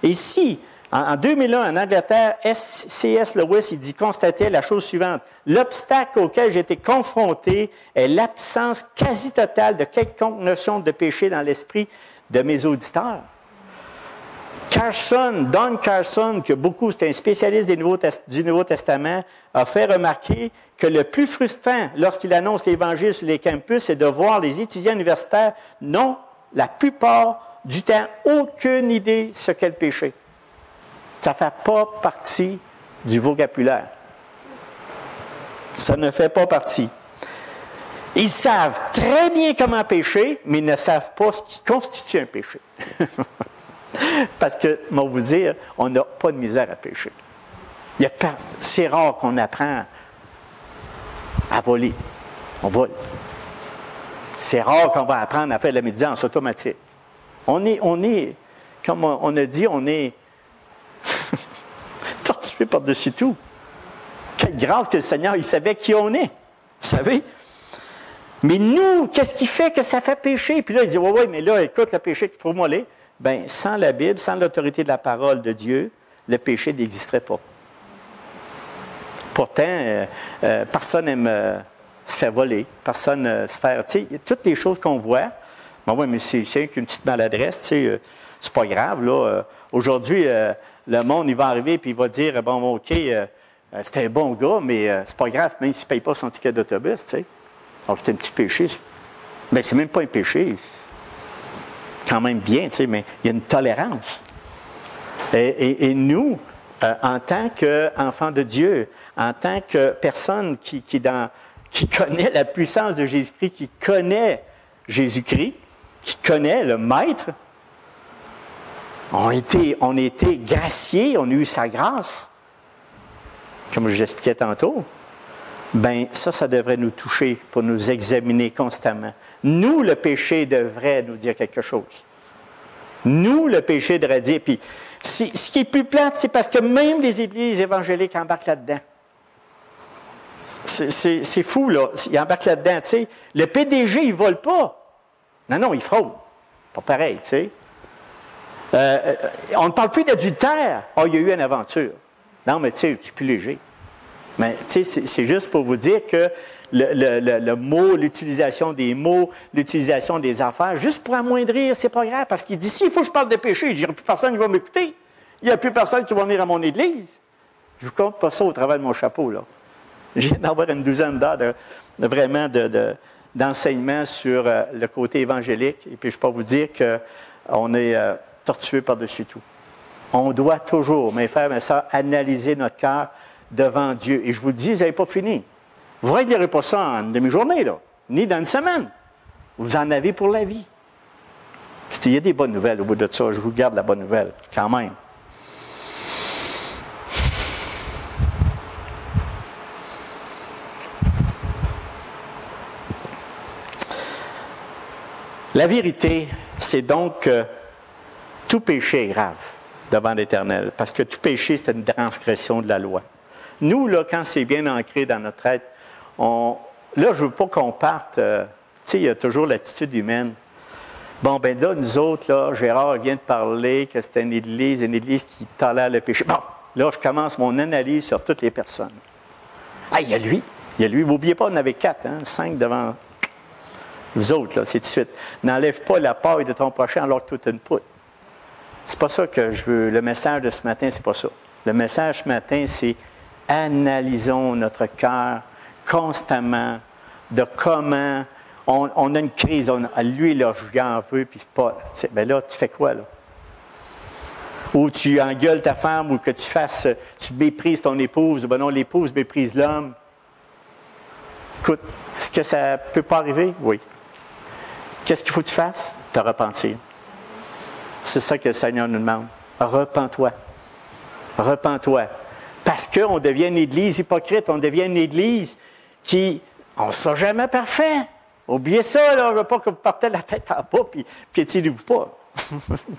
Et ici, en 2001, en Angleterre, C.S. Lewis, il dit, constatait la chose suivante. L'obstacle auquel j'ai été confronté est l'absence quasi totale de quelconque notion de péché dans l'esprit de mes auditeurs. Don Carson, que beaucoup, c'est un spécialiste du Nouveau Testament, a fait remarquer que le plus frustrant lorsqu'il annonce l'Évangile sur les campus, c'est de voir les étudiants universitaires n'ont la plupart du temps aucune idée ce qu'est le péché. Ça ne fait pas partie du vocabulaire. Ça ne fait pas partie. Ils savent très bien comment pécher, mais ils ne savent pas ce qui constitue un péché. Parce que, je vais vous dire, on n'a pas de misère à pécher. C'est rare qu'on apprend à voler. On vole. C'est rare qu'on va apprendre à faire de la médisance automatique. On est, comme on a dit, on est torturé par-dessus tout. Quelle grâce que le Seigneur, il savait qui on est. Vous savez? Mais nous, qu'est-ce qui fait que ça fait pécher? Puis là, il dit, oui, mais là, écoute, le péché, prouve-moi-le. Bien, sans la Bible, sans l'autorité de la parole de Dieu, le péché n'existerait pas. Pourtant, personne n'aime se faire voler, personne se faire... Tu sais, toutes les choses qu'on voit, ben oui, mais c'est qu'une petite maladresse, tu sais, c'est pas grave, là. Aujourd'hui, le monde, il va arriver et il va dire, bon, OK, c'est un bon gars, mais c'est pas grave, même s'il ne paye pas son ticket d'autobus, tu sais. Alors, c'est un petit péché. Bien, c'est même pas un péché. C'est quand même bien, tu sais, mais il y a une tolérance. Et nous, en tant qu'enfants de Dieu, en tant que personne qui connaît la puissance de Jésus-Christ, qui connaît Jésus-Christ, qui connaît le Maître, on a été graciés, on a eu sa grâce, comme je l'expliquais tantôt. Bien, ça devrait nous toucher pour nous examiner constamment. Nous, le péché devrait nous dire quelque chose. Nous, le péché devrait dire, puis ce qui est plus plate, c'est parce que même les églises évangéliques embarquent là-dedans. C'est fou, là. Ils embarquent là-dedans, tu sais. Le PDG, il ne vole pas. Non, il fraude. Pas pareil, tu sais. On ne parle plus d'adultère. Il y a eu une aventure. Non, mais tu sais, c'est plus léger. Mais tu sais, c'est juste pour vous dire que le mot, l'utilisation des mots, l'utilisation des affaires, juste pour amoindrir, c'est pas grave. Parce qu'il dit, s'il faut que je parle de péché, il n'y aura plus personne qui va m'écouter. Il n'y a plus personne qui va venir à mon église. Je ne vous compte pas ça au travers de mon chapeau, là. Je viens d'avoir une douzaine d'heures d'enseignement sur le côté évangélique. Et puis, je peux vous dire qu'on est tortué par-dessus tout. On doit toujours, mes frères, mes sœurs, analyser notre cœur devant Dieu. Et je vous dis, vous n'avez pas fini. Vous ne réglerez pas ça en une demi-journée, là, ni dans une semaine. Vous en avez pour la vie. Il y a des bonnes nouvelles au bout de ça. Je vous garde la bonne nouvelle, quand même. La vérité, c'est donc que Tout péché est grave devant l'Éternel, parce que tout péché, c'est une transgression de la loi. Nous, là, quand c'est bien ancré dans notre être, là, je ne veux pas qu'on parte, tu sais, il y a toujours l'attitude humaine. Bon, ben là, nous autres, là, Gérard vient de parler que c'était une église qui tolère le péché. Bon, là, je commence mon analyse sur toutes les personnes. Ah, il y a lui. N'oubliez pas, on en avait 4, 5 devant vous autres, là, c'est tout de suite. N'enlève pas la paille de ton prochain alors que tu as une poutre. C'est pas ça que je veux. Le message de ce matin, c'est pas ça. Le message ce matin, c'est analysons notre cœur constamment de comment on a une crise. Lui, là, je lui en veux, puis c'est pas. Ben là, tu fais quoi, là? Ou tu engueules ta femme, ou que tu méprises ton épouse, ou ben non, l'épouse méprise l'homme. Écoute, est-ce que ça ne peut pas arriver? Oui. Qu'est-ce qu'il faut que tu fasses? Te repentir. C'est ça que le Seigneur nous demande. Repens-toi. Repens-toi. Parce qu'on devient une église hypocrite, on devient une église qui, on ne sera jamais parfait. Oubliez ça, là, je ne veux pas que vous partez la tête en bas, puis piétinez-vous pas.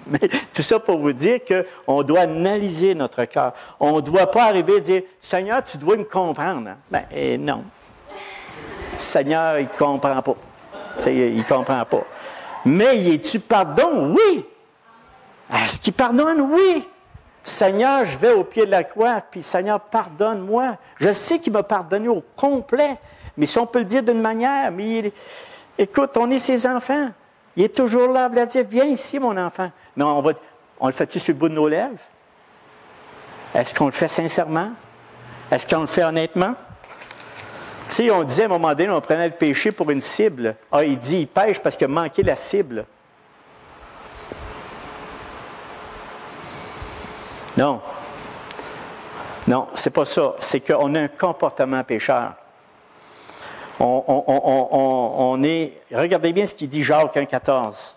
Mais tout ça pour vous dire qu'on doit analyser notre cœur. On ne doit pas arriver à dire, Seigneur, tu dois me comprendre. Hein? Ben, non. Seigneur, il ne comprend pas. Il ne comprend pas. Mais es-tu pardon? Oui. Est-ce qu'il pardonne? Oui. Seigneur, je vais au pied de la croix, puis Seigneur, pardonne-moi. Je sais qu'il m'a pardonné au complet, mais si on peut le dire d'une manière, mais écoute, on est ses enfants. Il est toujours là, il dire, viens ici, mon enfant. Mais on le fait-tu sur le bout de nos lèvres? Est-ce qu'on le fait sincèrement? Est-ce qu'on le fait honnêtement? Tu sais, on disait à un moment donné, on prenait le péché pour une cible. Ah, il dit, il pêche parce qu'il a manqué la cible. Non. Non, c'est pas ça. C'est qu'on a un comportement pécheur. On est... Regardez bien ce qu'il dit Jacques 1,14.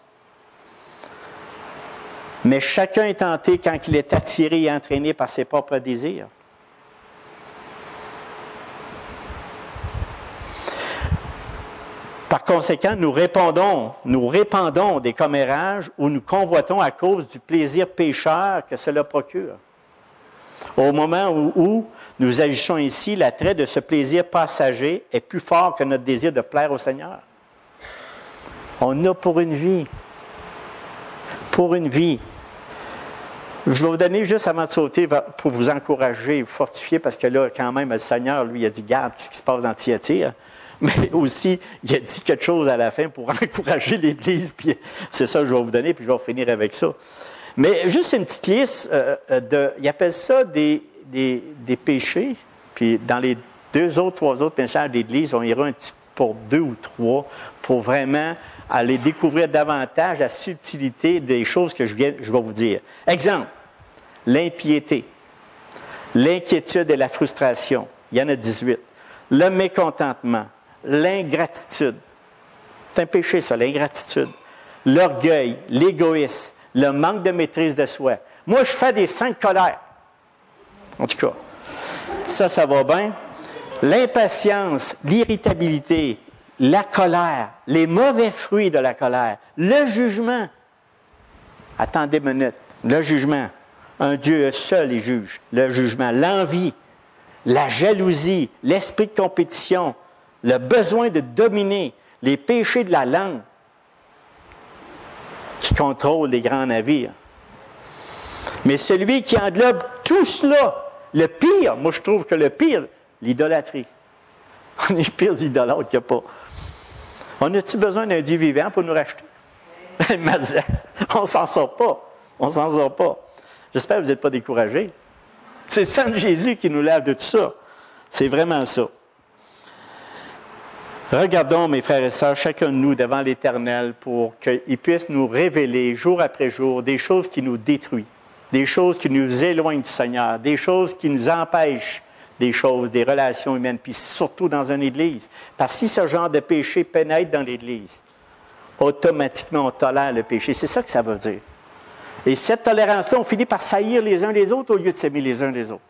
Mais chacun est tenté quand il est attiré et entraîné par ses propres désirs. Par conséquent, nous répandons des commérages ou nous convoitons à cause du plaisir pécheur que cela procure. Au moment où nous agissons ici, l'attrait de ce plaisir passager est plus fort que notre désir de plaire au Seigneur. On a pour une vie. Pour une vie. Je vais vous donner juste avant de sauter pour vous encourager, vous fortifier, parce que là, quand même, le Seigneur, lui, a dit, garde, qu'est-ce qui se passe dans Thyatire? Mais aussi, il a dit quelque chose à la fin pour encourager l'Église, puis c'est ça que je vais vous donner, puis je vais finir avec ça. Mais juste une petite liste, il appelle ça des péchés, puis dans les 3 autres messages d'Église, on ira un petit pour 2 ou 3 pour vraiment aller découvrir davantage la subtilité des choses que je vais vous dire. Exemple, l'impiété, l'inquiétude et la frustration, il y en a 18. Le mécontentement, l'ingratitude, c'est un péché ça, l'ingratitude, l'orgueil, l'égoïsme, le manque de maîtrise de soi. Moi, je fais des 5 colères. En tout cas, ça va bien. L'impatience, l'irritabilité, la colère, les mauvais fruits de la colère, le jugement. Attendez une minute. Le jugement. Un Dieu seul est juge. Le jugement. L'envie, la jalousie, l'esprit de compétition, le besoin de dominer, les péchés de la langue qui contrôlent les grands navires. Mais celui qui englobe tout cela, le pire, moi je trouve que le pire, l'idolâtrie. On est les pires idolâtres qu'il n'y a pas. On a-tu besoin d'un Dieu vivant pour nous racheter? On ne s'en sort pas. On ne s'en sort pas. J'espère que vous n'êtes pas découragés. C'est le sang de Jésus qui nous lave de tout ça. C'est vraiment ça. Regardons, mes frères et sœurs, chacun de nous devant l'Éternel pour qu'il puisse nous révéler jour après jour des choses qui nous détruisent, des choses qui nous éloignent du Seigneur, des choses qui nous empêchent des choses, des relations humaines, puis surtout dans une Église. Parce que si ce genre de péché pénètre dans l'Église, automatiquement on tolère le péché. C'est ça que ça veut dire. Et cette tolérance-là, on finit par saillir les uns les autres au lieu de s'aimer les uns les autres.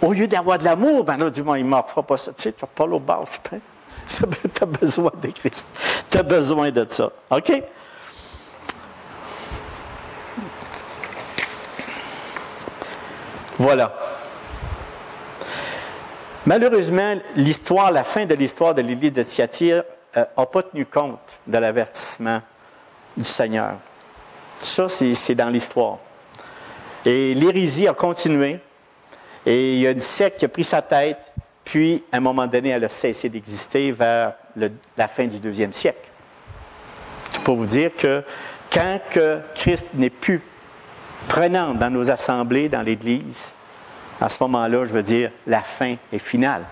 Au lieu d'avoir de l'amour, ben là, du moins, il ne m'offre pas ça. Tu sais, tu n'as pas l'autre base. Tu as besoin de Christ. Tu as besoin de ça. OK? Voilà. Malheureusement, la fin de l'histoire de l'Église de Thyatire n'a pas tenu compte de l'avertissement du Seigneur. Ça, c'est dans l'histoire. Et l'hérésie a continué, et il y a une secte qui a pris sa tête, puis, à un moment donné, elle a cessé d'exister vers la fin du 2e siècle. C'est pour vous dire que quand que Christ n'est plus prenant dans nos assemblées, dans l'Église, à ce moment-là, je veux dire, la fin est finale.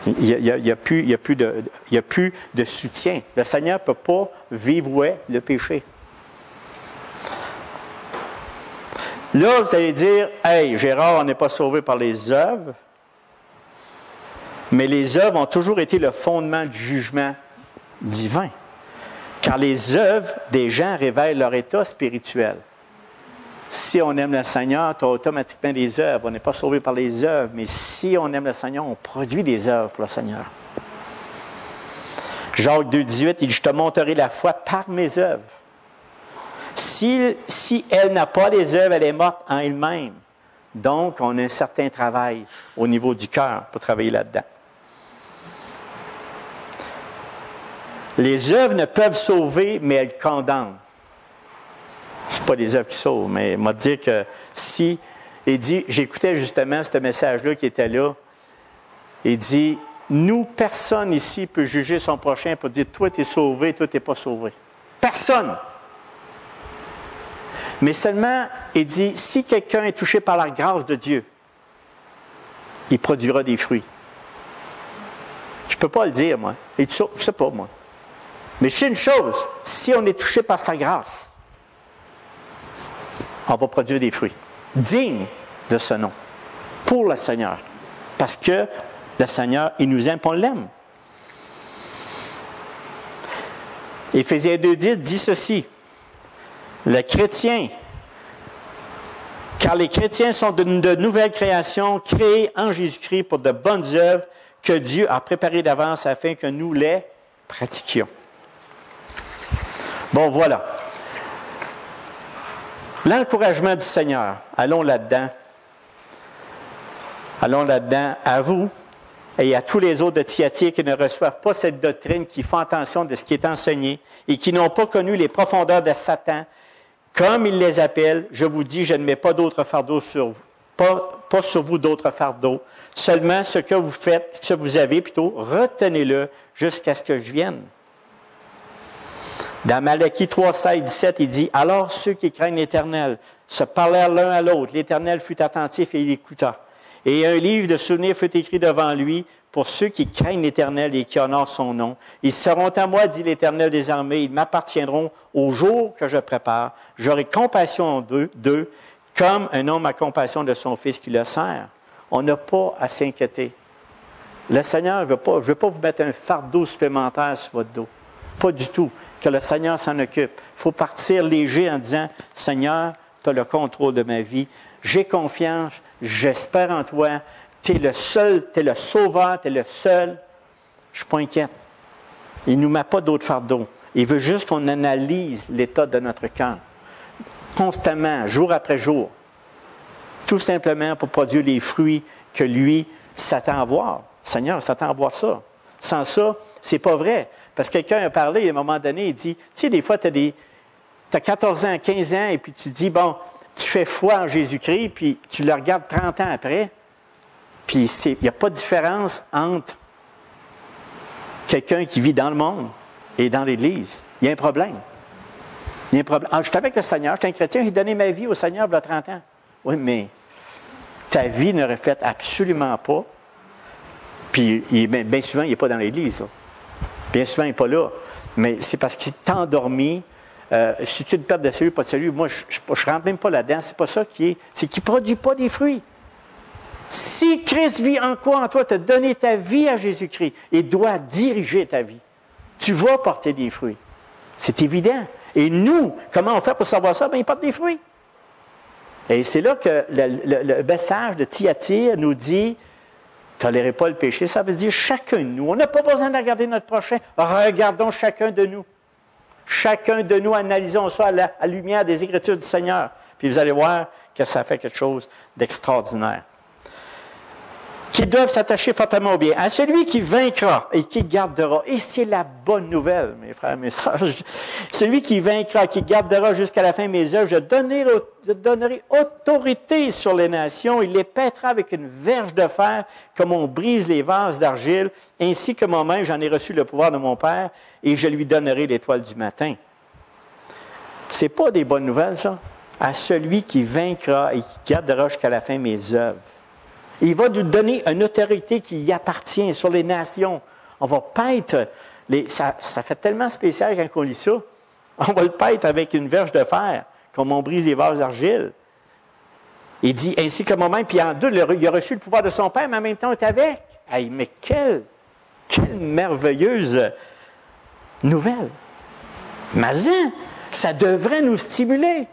Il n'y a plus de soutien. Le Seigneur ne peut pas vivre le péché. Là, vous allez dire, « Hey, Gérard, on n'est pas sauvé par les œuvres. » Mais les œuvres ont toujours été le fondement du jugement divin. Car les œuvres des gens révèlent leur état spirituel. Si on aime le Seigneur, tu as automatiquement des œuvres. On n'est pas sauvé par les œuvres, mais si on aime le Seigneur, on produit des œuvres pour le Seigneur. Jacques 2,18, il dit, « Je te montrerai la foi par mes œuvres. » Si elle n'a pas les œuvres, elle est morte en elle-même. Donc, on a un certain travail au niveau du cœur pour travailler là-dedans. Les œuvres ne peuvent sauver, mais elles condamnent. Ce n'est pas des œuvres qui sauvent, mais il m'a dit que si... Il dit, j'écoutais justement ce message-là qui était là. Il dit, nous, personne ici peut juger son prochain pour dire, toi, tu es sauvé, toi, tu n'es pas sauvé. Personne. Mais seulement, il dit, si quelqu'un est touché par la grâce de Dieu, il produira des fruits. Je ne peux pas le dire, moi. Je ne sais pas, moi. Mais je sais une chose, si on est touché par sa grâce, on va produire des fruits dignes de ce nom, pour le Seigneur. Parce que le Seigneur, il nous aime, on l'aime. Éphésiens 2,10 dit ceci, le chrétien, car les chrétiens sont de nouvelles créations créées en Jésus-Christ pour de bonnes œuvres que Dieu a préparées d'avance afin que nous les pratiquions. Bon, voilà. L'encouragement du Seigneur, allons là-dedans. Allons là-dedans à vous et à tous les autres de Thyatire qui ne reçoivent pas cette doctrine, qui font attention de ce qui est enseigné et qui n'ont pas connu les profondeurs de Satan. Comme il les appelle, je vous dis, je ne mets pas d'autres fardeaux sur vous. Pas sur vous d'autres fardeaux. Seulement ce que vous faites, ce que vous avez plutôt, retenez-le jusqu'à ce que je vienne. Dans Malachie 3, 16, 17, il dit, « Alors ceux qui craignent l'Éternel se parlèrent l'un à l'autre. L'Éternel fut attentif et il écouta. Et un livre de souvenirs fut écrit devant lui pour ceux qui craignent l'Éternel et qui honorent son nom. Ils seront à moi, dit l'Éternel des armées, ils m'appartiendront au jour que je prépare. J'aurai compassion d'eux, comme un homme a compassion de son fils qui le sert. » On n'a pas à s'inquiéter. Le Seigneur ne veut pas, je ne veux pas vous mettre un fardeau supplémentaire sur votre dos. Pas du tout. Que le Seigneur s'en occupe. Il faut partir léger en disant, « Seigneur, tu as le contrôle de ma vie. J'ai confiance, j'espère en toi. Tu es le seul, tu es le sauveur, tu es le seul. Je ne suis pas inquiète. » Il ne nous met pas d'autres fardeaux. Il veut juste qu'on analyse l'état de notre cœur. Constamment, jour après jour. Tout simplement pour produire les fruits que lui s'attend à voir. Seigneur s'attend à voir ça. Sans ça, c'est pas vrai. Parce que quelqu'un a parlé, à un moment donné, il dit, tu sais, des fois, tu as 14 ans, 15 ans, et puis tu dis, bon, tu fais foi en Jésus-Christ, puis tu le regardes 30 ans après, puis il n'y a pas de différence entre quelqu'un qui vit dans le monde et dans l'Église. Il y a un problème. Il y a un problème. Ah, je suis avec le Seigneur, je suis un chrétien, j'ai donné ma vie au Seigneur il y a 30 ans. Oui, mais ta vie ne reflète absolument pas. Puis, bien souvent, il n'est pas dans l'Église. Là. Bien souvent, il n'est pas là. Mais c'est parce qu'il t'a endormi. Si tu as une perte de salut, pas de salut, moi, je ne rentre même pas là-dedans. C'est pas ça qui est. C'est qu'il ne produit pas des fruits. Si Christ vit en quoi en toi, tu as donné ta vie à Jésus-Christ et doit diriger ta vie, tu vas porter des fruits. C'est évident. Et nous, comment on fait pour savoir ça? Bien, il porte des fruits. Et c'est là que le message de Thyatire nous dit, tolérez pas le péché, ça veut dire chacun de nous. On n'a pas besoin de regarder notre prochain. Regardons chacun de nous. Chacun de nous, analysons ça à la lumière des Écritures du Seigneur. puis vous allez voir que ça fait quelque chose d'extraordinaire. Qu'ils doivent s'attacher fortement au bien. À celui qui vaincra et qui gardera. Et c'est la bonne nouvelle, mes frères, mes sœurs. Celui qui vaincra, qui gardera jusqu'à la fin mes œuvres, je donnerai autorité sur les nations. Il les pètera avec une verge de fer, comme on brise les vases d'argile. Ainsi que moi-même, j'en ai reçu le pouvoir de mon Père, et je lui donnerai l'étoile du matin. C'est pas des bonnes nouvelles, ça? À celui qui vaincra et qui gardera jusqu'à la fin mes œuvres. Il va nous donner une autorité qui y appartient sur les nations. On va paître. Ça fait tellement spécial quand on lit ça. On va le paître avec une verge de fer, comme on brise les vases d'argile. Il dit, ainsi que moi-même, puis en deux, il a reçu le pouvoir de son Père, mais en même temps, il est avec. Hey, mais quelle merveilleuse nouvelle. Mazin, ça devrait nous stimuler.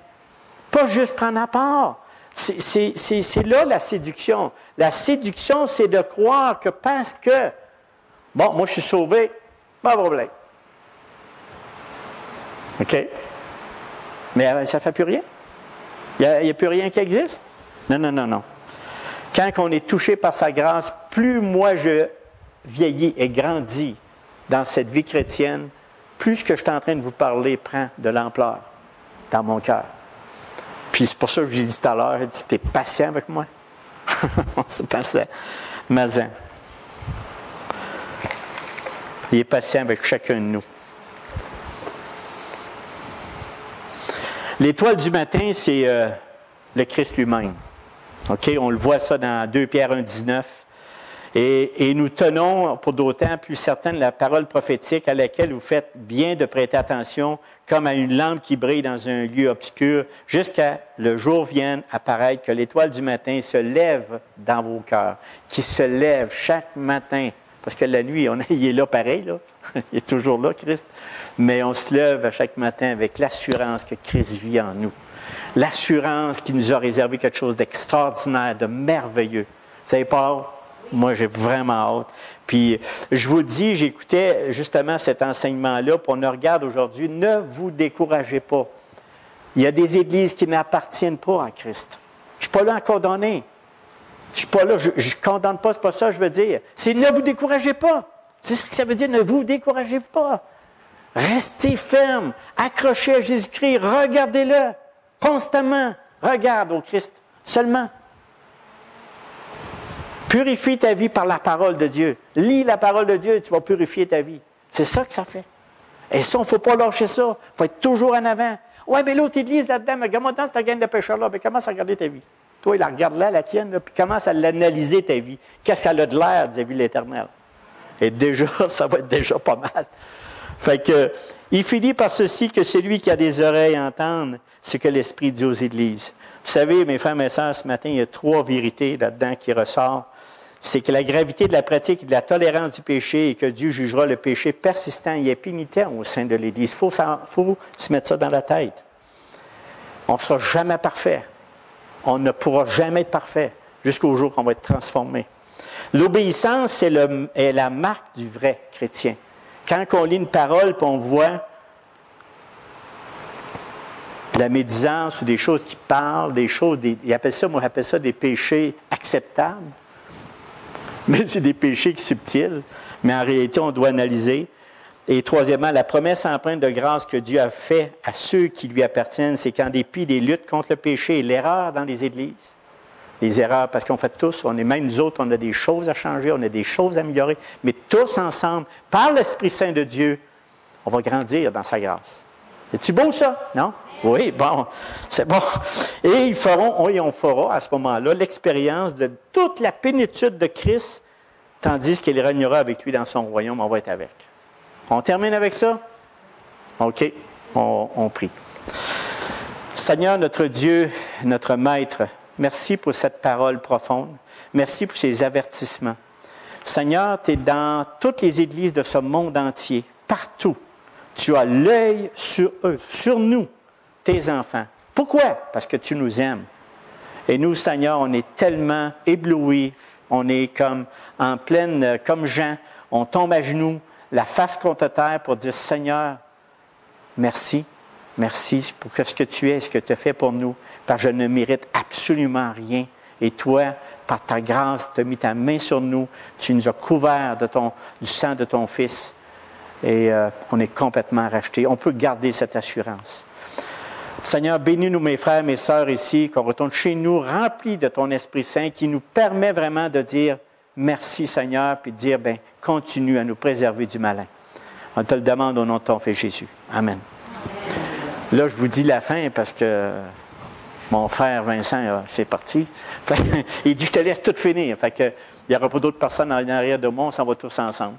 Pas juste prendre à part. C'est là la séduction. La séduction, c'est de croire que parce que, bon, moi je suis sauvé, pas de problème. OK? Mais ça ne fait plus rien. Il n'y a plus rien qui existe. Non. Quand on est touché par sa grâce, plus moi je vieillis et grandis dans cette vie chrétienne, plus ce que je suis en train de vous parler prend de l'ampleur dans mon cœur. Puis c'est pour ça que je vous ai dit tout à l'heure, tu es patient avec moi. C'est patient. Mazin. Il est patient avec chacun de nous. L'étoile du matin, c'est le Christ lui-même. OK? On le voit ça dans 2 Pierre 1,19. Et nous tenons pour d'autant plus certaine la parole prophétique à laquelle vous faites bien de prêter attention, comme à une lampe qui brille dans un lieu obscur, jusqu'à le jour vienne apparaître, que l'étoile du matin se lève dans vos cœurs, qui se lève chaque matin. Parce que la nuit, il est là pareil, là. Il est toujours là, Christ. Mais on se lève à chaque matin avec l'assurance que Christ vit en nous. L'assurance qui nous a réservé quelque chose d'extraordinaire, de merveilleux. Vous savez pas? Moi, j'ai vraiment hâte. Puis, je vous dis, j'écoutais justement cet enseignement-là, puis on le regarde aujourd'hui, ne vous découragez pas. Il y a des églises qui n'appartiennent pas à Christ. Je ne suis pas là à condamner. Je ne suis pas là, je ne condamne pas, c'est pas ça que je veux dire. C'est ne vous découragez pas. C'est ce que ça veut dire, ne vous découragez pas. Restez ferme, accrochez à Jésus-Christ, regardez-le constamment. Regarde au Christ seulement. Purifie ta vie par la parole de Dieu. Lis la parole de Dieu et tu vas purifier ta vie. C'est ça que ça fait. Et ça, il ne faut pas lâcher ça. Il faut être toujours en avant. Oui, mais l'autre église là-dedans, mais regarde-moi dans cette gang de pécheurs-là, mais commence à regarder ta vie. Toi, il la regarde là, la tienne, là, puis commence à l'analyser ta vie. Qu'est-ce qu'elle a de l'air vis-à-vis de l'Éternel? Et déjà, ça va être déjà pas mal. Fait que, il finit par ceci que celui qui a des oreilles entende ce que l'Esprit dit aux églises. Vous savez, mes frères et mes sœurs, ce matin, il y a 3 vérités là-dedans qui ressortent. C'est que la gravité de la pratique et de la tolérance du péché et que Dieu jugera le péché persistant et pénitent au sein de l'Église. Il faut se mettre ça dans la tête. On ne sera jamais parfait. On ne pourra jamais être parfait jusqu'au jour qu'on va être transformé. L'obéissance est la marque du vrai chrétien. Quand on lit une parole et on voit de la médisance ou des choses qui parlent, des choses, moi j'appelle ça des péchés acceptables. Mais c'est des péchés subtils, mais en réalité, on doit analyser. Et troisièmement, la promesse empreinte de grâce que Dieu a faite à ceux qui lui appartiennent, c'est qu'en dépit des luttes contre le péché et l'erreur dans les églises, les erreurs, parce qu'on fait tous, même nous autres, on a des choses à changer, on a des choses à améliorer, mais tous ensemble, par l'Esprit Saint de Dieu, on va grandir dans sa grâce. C'est-tu beau ça? Non? Oui, bon, c'est bon. Et on fera à ce moment-là l'expérience de toute la plénitude de Christ, tandis qu'il régnera avec lui dans son royaume, on va être avec. On termine avec ça? OK, on prie. Seigneur, notre Dieu, notre Maître, merci pour cette parole profonde. Merci pour ces avertissements. Seigneur, tu es dans toutes les églises de ce monde entier, partout. Tu as l'œil sur eux, sur nous, tes enfants. Pourquoi? Parce que tu nous aimes. Et nous, Seigneur, on est tellement éblouis, on est comme en pleine, comme Jean, on tombe à genoux, la face contre terre pour dire, Seigneur, merci. Merci pour ce que tu es, ce que tu as fait pour nous, parce que je ne mérite absolument rien. Et toi, par ta grâce, tu as mis ta main sur nous, tu nous as couverts du sang de ton Fils. Et on est complètement rachetés. On peut garder cette assurance. Seigneur, bénis-nous, mes frères, mes sœurs ici, qu'on retourne chez nous remplis de ton Esprit Saint qui nous permet vraiment de dire merci, Seigneur, puis de dire, bien, continue à nous préserver du malin. On te le demande au nom de ton Fils Jésus. Amen. Là, je vous dis la fin parce que mon frère Vincent, c'est parti. Il dit, je te laisse tout finir. Fait que, il n'y aura pas d'autres personnes en arrière de moi, on s'en va tous ensemble.